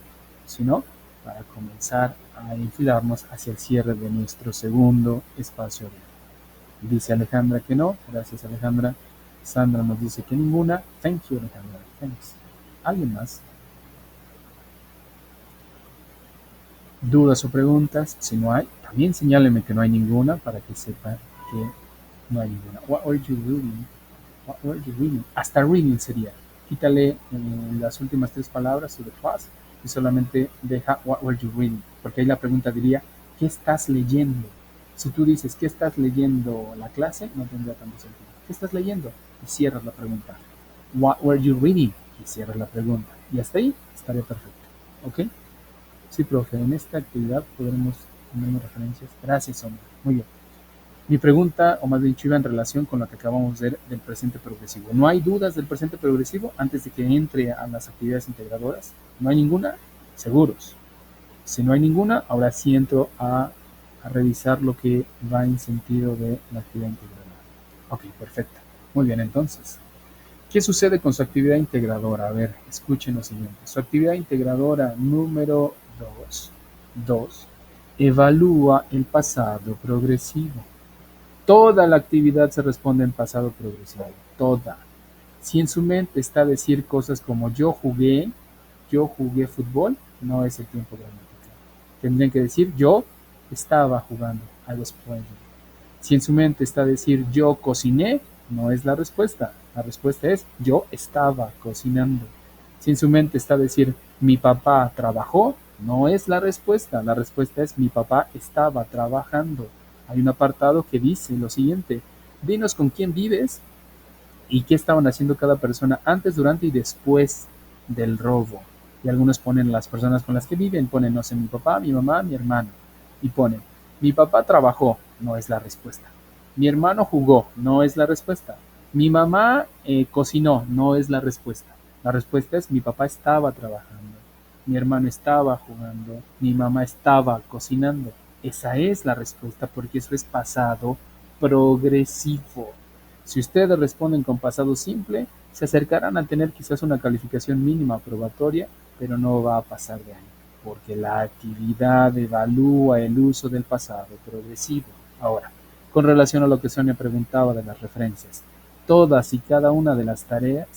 B: Si no, para comenzar a enfilarnos hacia el cierre de nuestro segundo espacio de hoy. Dice Alejandra que no. Gracias, Alejandra. Sandra nos dice que ninguna. Thank you, Alejandra. Thanks. ¿Alguien más? ¿Dudas o preguntas? Si no hay, también señálenme que no hay ninguna para que sepa que no hay ninguna. What were you reading? What were you reading? Hasta reading sería. Quítale las últimas tres palabras to the class y solamente deja what were you reading. Porque ahí la pregunta diría, ¿qué estás leyendo? Si tú dices, ¿qué estás leyendo la clase? No tendría tanto sentido. ¿Qué estás leyendo? Y cierras la pregunta. What were you reading? Y cierras la pregunta. Y hasta ahí estaría perfecto. ¿Ok? Sí, profe, en esta actividad podremos poner referencias. Gracias, hombre. Muy bien. Mi pregunta, o más bien iba en relación con lo que acabamos de ver del presente progresivo. ¿No hay dudas del presente progresivo antes de que entre a las actividades integradoras? ¿No hay ninguna? Seguros. Si no hay ninguna, ahora sí entro a revisar lo que va en sentido de la actividad integradora. Ok, perfecto. Muy bien, entonces. ¿Qué sucede con su actividad integradora? A ver, escuchen lo siguiente. Su actividad integradora número 2 evalúa el pasado progresivo. Toda la actividad se responde en pasado progresivo. Toda. Si en su mente está decir cosas como yo jugué fútbol, no es el tiempo gramatical. Tendrían que decir yo estaba jugando, I was playing. Si en su mente está decir yo cociné, no es la respuesta. La respuesta es yo estaba cocinando. Si en su mente está decir mi papá trabajó, no es la respuesta. La respuesta es mi papá estaba trabajando. Hay un apartado que dice lo siguiente: dinos con quién vives y qué estaban haciendo cada persona antes, durante y después del robo. Y algunos ponen las personas con las que viven, ponen, no sé, mi papá, mi mamá, mi hermano. Y ponen, mi papá trabajó, no es la respuesta. Mi hermano jugó, no es la respuesta. Mi mamá cocinó, no es la respuesta. La respuesta es, mi papá estaba trabajando, mi hermano estaba jugando, mi mamá estaba cocinando. Esa es la respuesta porque eso es pasado progresivo. Si ustedes responden con pasado simple, se acercarán a tener quizás una calificación mínima probatoria, pero no va a pasar de ahí, porque la actividad evalúa el uso del pasado progresivo. Ahora, con relación a lo que Sonia preguntaba de las referencias, todas y cada una de las tareas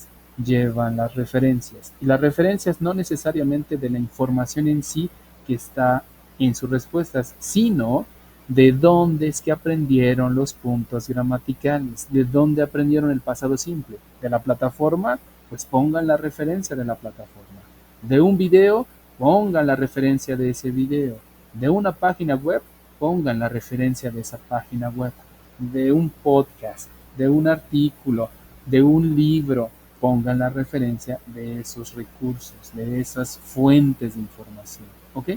B: llevan las referencias, y las referencias no necesariamente de la información en sí que está en sus respuestas, sino de dónde es que aprendieron los puntos gramaticales, de dónde aprendieron el pasado simple, de la plataforma, pues pongan la referencia de la plataforma, de un video, pongan la referencia de ese video, de una página web, pongan la referencia de esa página web, de un podcast, de un artículo, de un libro, pongan la referencia de esos recursos, de esas fuentes de información, ¿ok?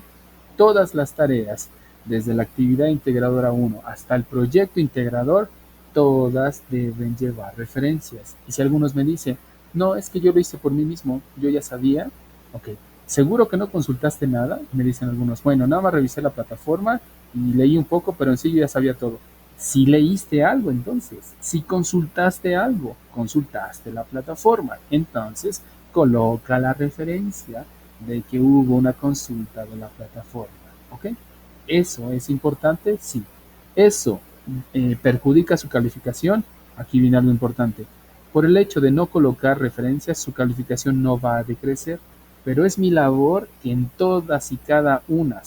B: Todas las tareas, desde la actividad integradora 1 hasta el proyecto integrador, todas deben llevar referencias. Y si algunos me dicen, no, es que yo lo hice por mí mismo, yo ya sabía, ok, seguro que no consultaste nada, me dicen algunos, bueno, nada más revisé la plataforma y leí un poco, pero en sí yo ya sabía todo. Si leíste algo, entonces, si consultaste algo, consultaste la plataforma, entonces coloca la referencia de que hubo una consulta de la plataforma, ¿ok? ¿Eso es importante? Sí. ¿Eso perjudica su calificación? Aquí viene algo importante. Por el hecho de no colocar referencias, su calificación no va a decrecer, pero es mi labor que en todas y cada una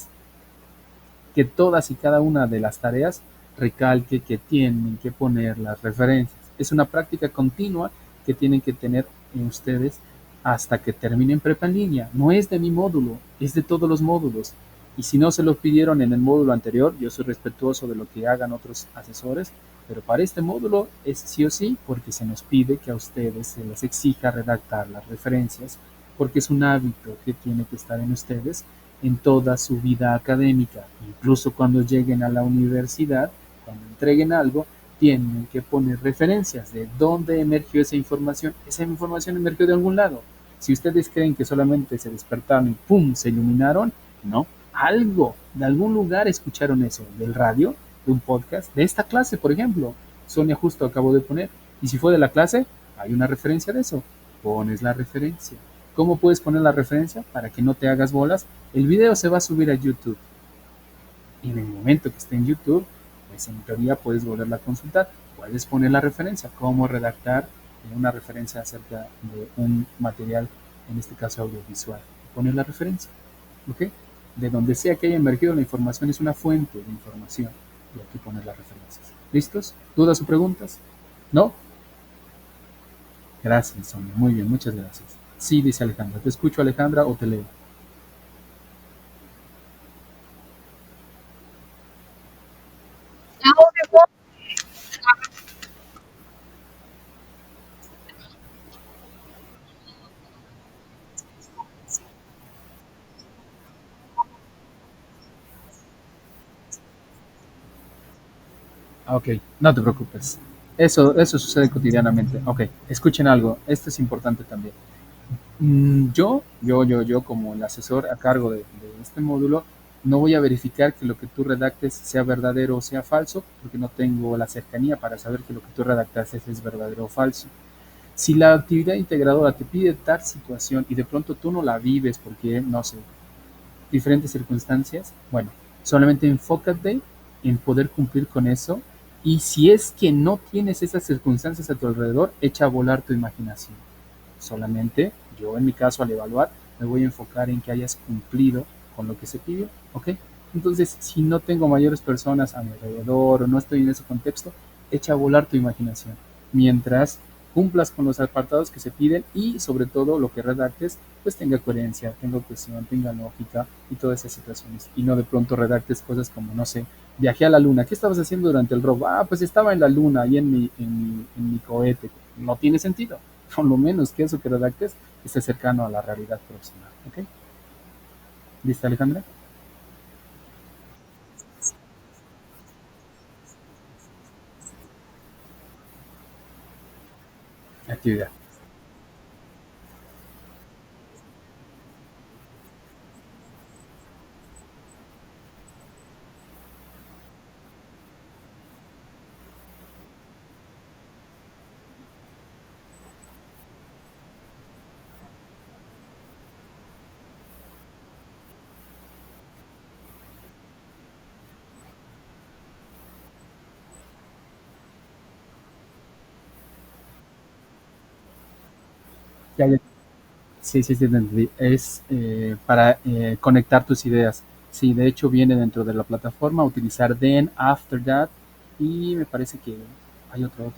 B: de las tareas recalque que tienen que poner las referencias. Es una práctica continua que tienen que tener en ustedes hasta que terminen prepa en línea. No es de mi módulo, es de todos los módulos. Y si no se lo pidieron en el módulo anterior, yo soy respetuoso de lo que hagan otros asesores, pero para este módulo es sí o sí, porque se nos pide que a ustedes se les exija redactar las referencias, porque es un hábito que tiene que estar en ustedes en toda su vida académica. Incluso cuando lleguen a la universidad, cuando entreguen algo, tienen que poner referencias de dónde emergió esa información. Esa información emergió de algún lado. Si ustedes creen que solamente se despertaron y ¡pum! Se iluminaron, no. Algo, de algún lugar escucharon eso, del radio, de un podcast, de esta clase, por ejemplo. Sonia justo acabó de poner. Y si fue de la clase, hay una referencia de eso. Pones la referencia. ¿Cómo puedes poner la referencia? Para que no te hagas bolas. El video se va a subir a YouTube. Y en el momento que esté en YouTube, pues en teoría puedes volverla a consultar. Puedes poner la referencia, cómo redactar una referencia acerca de un material, en este caso audiovisual. Poner la referencia, ¿ok? De donde sea que haya emergido la información es una fuente de información y hay que poner las referencias. ¿Listos? ¿Dudas o preguntas? ¿No? Gracias, Sonia. Muy bien, muchas gracias. Sí, dice Alejandra. ¿Te escucho, Alejandra, o te leo? Ok, no te preocupes. Eso sucede cotidianamente. Ok, escuchen algo. Esto es importante también. Yo, como el asesor a cargo de este módulo, No voy a verificar que lo que tú redactes sea verdadero o sea falso, porque no tengo la cercanía para saber que lo que tú redactaste es verdadero o falso. Si la actividad integradora te pide tal situación y de pronto tú no la vives porque, no sé, diferentes circunstancias, bueno, solamente enfócate en poder cumplir con eso y si es que no tienes esas circunstancias a tu alrededor, echa a volar tu imaginación. Solamente yo en mi caso al evaluar me voy a enfocar en que hayas cumplido con lo que se pidió, ¿ok? Entonces, si no tengo mayores personas a mi alrededor o no estoy en ese contexto, echa a volar tu imaginación. Mientras cumplas con los apartados que se piden y sobre todo lo que redactes, pues tenga coherencia, tenga cohesión, tenga lógica y todas esas situaciones. Y no de pronto redactes cosas como, no sé, viajé a la luna, ¿qué estabas haciendo durante el robo? Ah, pues estaba en la luna, ahí en mi cohete. No tiene sentido. Por lo menos que eso que redactes esté cercano a la realidad próxima. ¿Ok? ¿Listo, Alejandra? Actividad. Ya, ya. Sí, sí, sí, entendí. Es para conectar tus ideas. Sí, de hecho viene dentro de la plataforma utilizar then, after that y me parece que hay otro.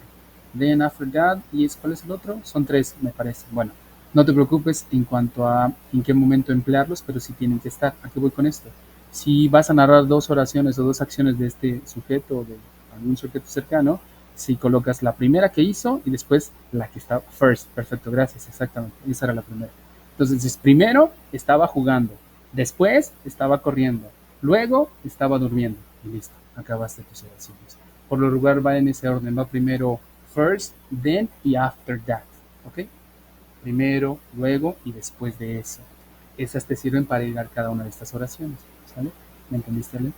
B: Then, after that y ¿cuál es el otro? Son tres, me parece. Bueno, no te preocupes en cuanto a en qué momento emplearlos, pero sí tienen que estar. ¿A qué voy con esto? Si vas a narrar dos oraciones o dos acciones de este sujeto o de algún sujeto cercano, si colocas la primera que hizo y después la que está first. Perfecto, gracias, exactamente. Esa era la primera. Entonces, primero estaba jugando, después estaba corriendo, luego estaba durmiendo y listo, acabaste tus oraciones. Por lo regular va en ese orden, va primero first, then y after that. ¿Ok? Primero, luego y después de eso. Esas te sirven para hilar cada una de estas oraciones. ¿Sale? ¿Me entendiste, Ale?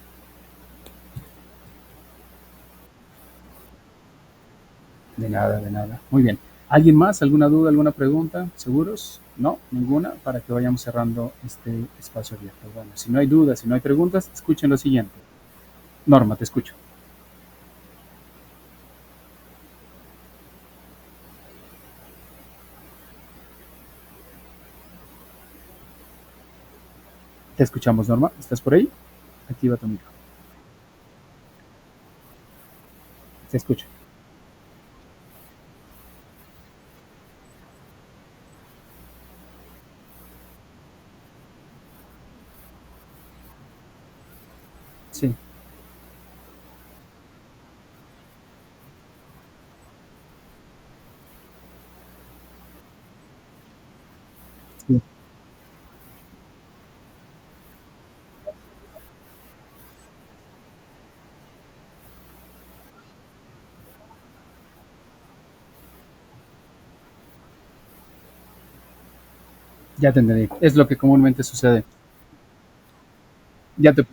B: De nada, de nada. Muy bien. ¿Alguien más? ¿Alguna duda, alguna pregunta? ¿Seguros? No, ninguna, para que vayamos cerrando este espacio abierto. Bueno, si no hay dudas, si no hay preguntas, escuchen lo siguiente. Norma, te escucho. Te escuchamos, Norma. ¿Estás por ahí? Activa tu micro. Te escucho. Sí. Sí. Ya te entendí. Es lo que comúnmente sucede. Ya te,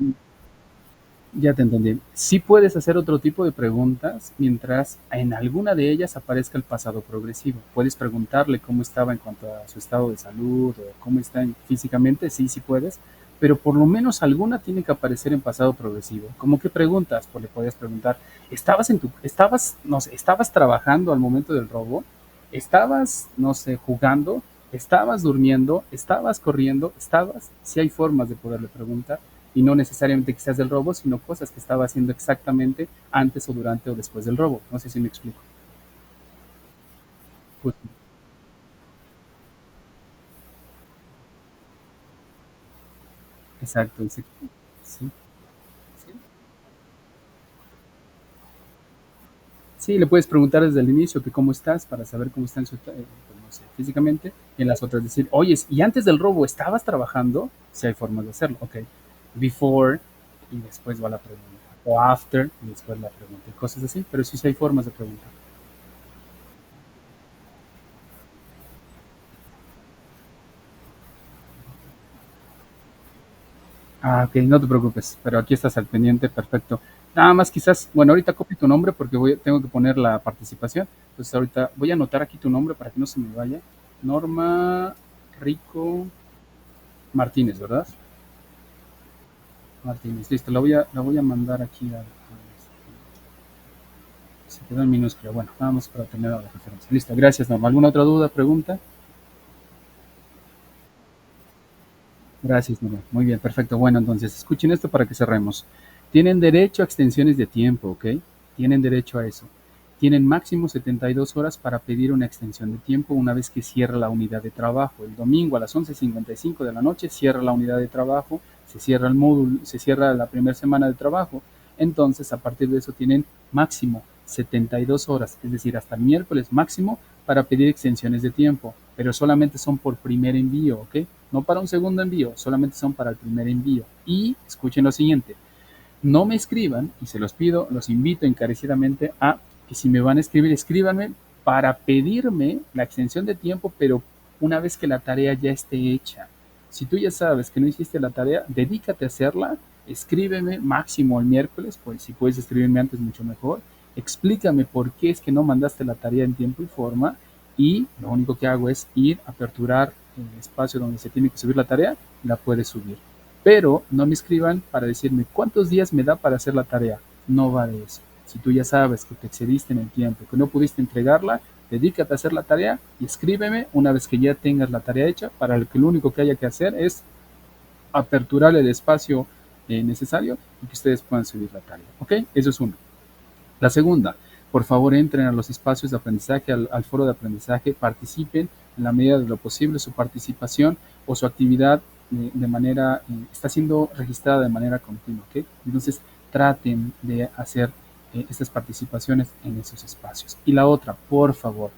B: Ya te entendí. Sí puedes hacer otro tipo de preguntas mientras en alguna de ellas aparezca el pasado progresivo. Puedes preguntarle cómo estaba en cuanto a su estado de salud o cómo está físicamente, sí, sí puedes, pero por lo menos alguna tiene que aparecer en pasado progresivo. ¿Cómo qué preguntas? Pues le podías preguntar, no sé, estabas trabajando al momento del robo? ¿Estabas, no sé, jugando? ¿Estabas durmiendo? ¿Estabas corriendo? ¿Estabas? Sí hay formas de poderle preguntar y no necesariamente que seas del robo, sino cosas que estaba haciendo exactamente antes o durante o después del robo. No sé si me explico. Pues, exacto, sí, sí, sí. Sí, le puedes preguntar desde el inicio que cómo estás para saber cómo está en pues, no sé, físicamente. Y en las otras decir, oye, y antes del robo, ¿estabas trabajando? Si hay formas de hacerlo. Ok. Before y después va la pregunta. O after y después la pregunta. Y cosas así, pero sí, sí hay formas de preguntar. Ah, ok, no te preocupes, pero aquí estás al pendiente, perfecto. Nada más quizás, bueno, ahorita copio tu nombre porque tengo que poner la participación. Entonces ahorita voy a anotar aquí tu nombre para que no se me vaya. Norma Rico Martínez, ¿verdad? Martínez, listo, la voy a mandar aquí se quedó en minúscula. Bueno, vamos para tener la referencia. Listo, gracias, Norma. ¿Alguna otra duda, pregunta? Gracias, Norma. Muy bien, perfecto. Bueno, entonces escuchen esto para que cerremos. Tienen derecho a extensiones de tiempo, ¿ok? Tienen derecho a eso. Tienen máximo 72 horas para pedir una extensión de tiempo una vez que cierra la unidad de trabajo. El domingo a las 11:55 de la noche cierra la unidad de trabajo, se cierra el módulo, se cierra la primera semana de trabajo. Entonces, a partir de eso tienen máximo 72 horas, es decir, hasta el miércoles máximo para pedir extensiones de tiempo, pero solamente son por primer envío, ¿ok? No para un segundo envío, solamente son para el primer envío. Y escuchen lo siguiente, no me escriban, y se los pido, los invito encarecidamente a que si me van a escribir, escríbanme para pedirme la extensión de tiempo, pero una vez que la tarea ya esté hecha. Si tú ya sabes que no hiciste la tarea, dedícate a hacerla, escríbeme máximo el miércoles, pues si puedes escribirme antes mucho mejor, explícame por qué es que no mandaste la tarea en tiempo y forma y lo único que hago es ir a aperturar el espacio donde se tiene que subir la tarea, la puedes subir. Pero no me escriban para decirme cuántos días me da para hacer la tarea. No va de eso. Si tú ya sabes que te excediste en el tiempo, que no pudiste entregarla, dedícate a hacer la tarea y escríbeme una vez que ya tengas la tarea hecha, para que lo único que haya que hacer es aperturar el espacio necesario y que ustedes puedan subir la tarea. ¿Ok? Eso es uno. La segunda, por favor entren a los espacios de aprendizaje, al foro de aprendizaje, participen en la medida de lo posible, su participación o su actividad de manera, está siendo registrada de manera continua, ¿ok? Entonces traten de hacer estas participaciones en esos espacios. Y la otra, por favor,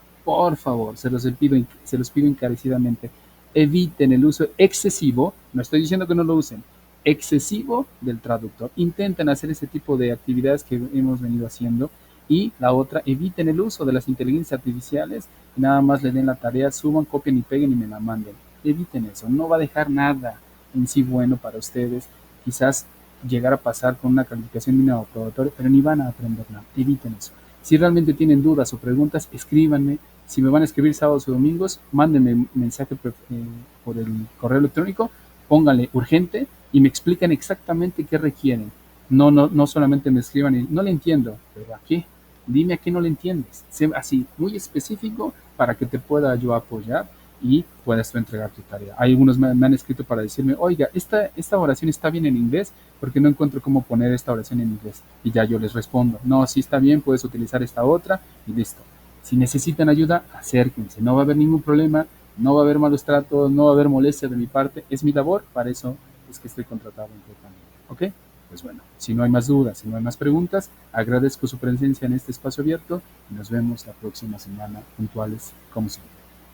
B: se los pido encarecidamente, eviten el uso excesivo, no estoy diciendo que no lo usen, excesivo del traductor. Intenten hacer ese tipo de actividades que hemos venido haciendo. Y la otra, eviten el uso de las inteligencias artificiales y nada más le den la tarea, suban, copien y peguen y me la manden. Eviten eso, no va a dejar nada en sí bueno para ustedes. Quizás llegar a pasar con una calificación mínima probatoria, pero ni van a aprender nada. Eviten eso. Si realmente tienen dudas o preguntas, escríbanme. Si me van a escribir sábados o domingos, mándenme mensaje por el correo electrónico, pónganle urgente y me explican exactamente qué requieren. No, no, no solamente me escriban y no le entiendo, pero ¿a qué? Dime a qué no le entiendes. Sé así, muy específico para que te pueda yo apoyar y puedas tú entregar tu tarea. Hay algunos me han escrito para decirme, oiga, esta oración está bien en inglés, porque no encuentro cómo poner esta oración en inglés. Y ya yo les respondo, no, sí está bien, puedes utilizar esta otra y listo. Si necesitan ayuda, acérquense, no va a haber ningún problema, no va a haber malos tratos, no va a haber molestia de mi parte, es mi labor, para eso es que estoy contratado en Tecamino. ¿Ok? Pues bueno, si no hay más dudas, si no hay más preguntas, agradezco su presencia en este espacio abierto y nos vemos la próxima semana puntuales como siempre.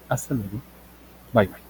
B: Hasta luego. Bye bye.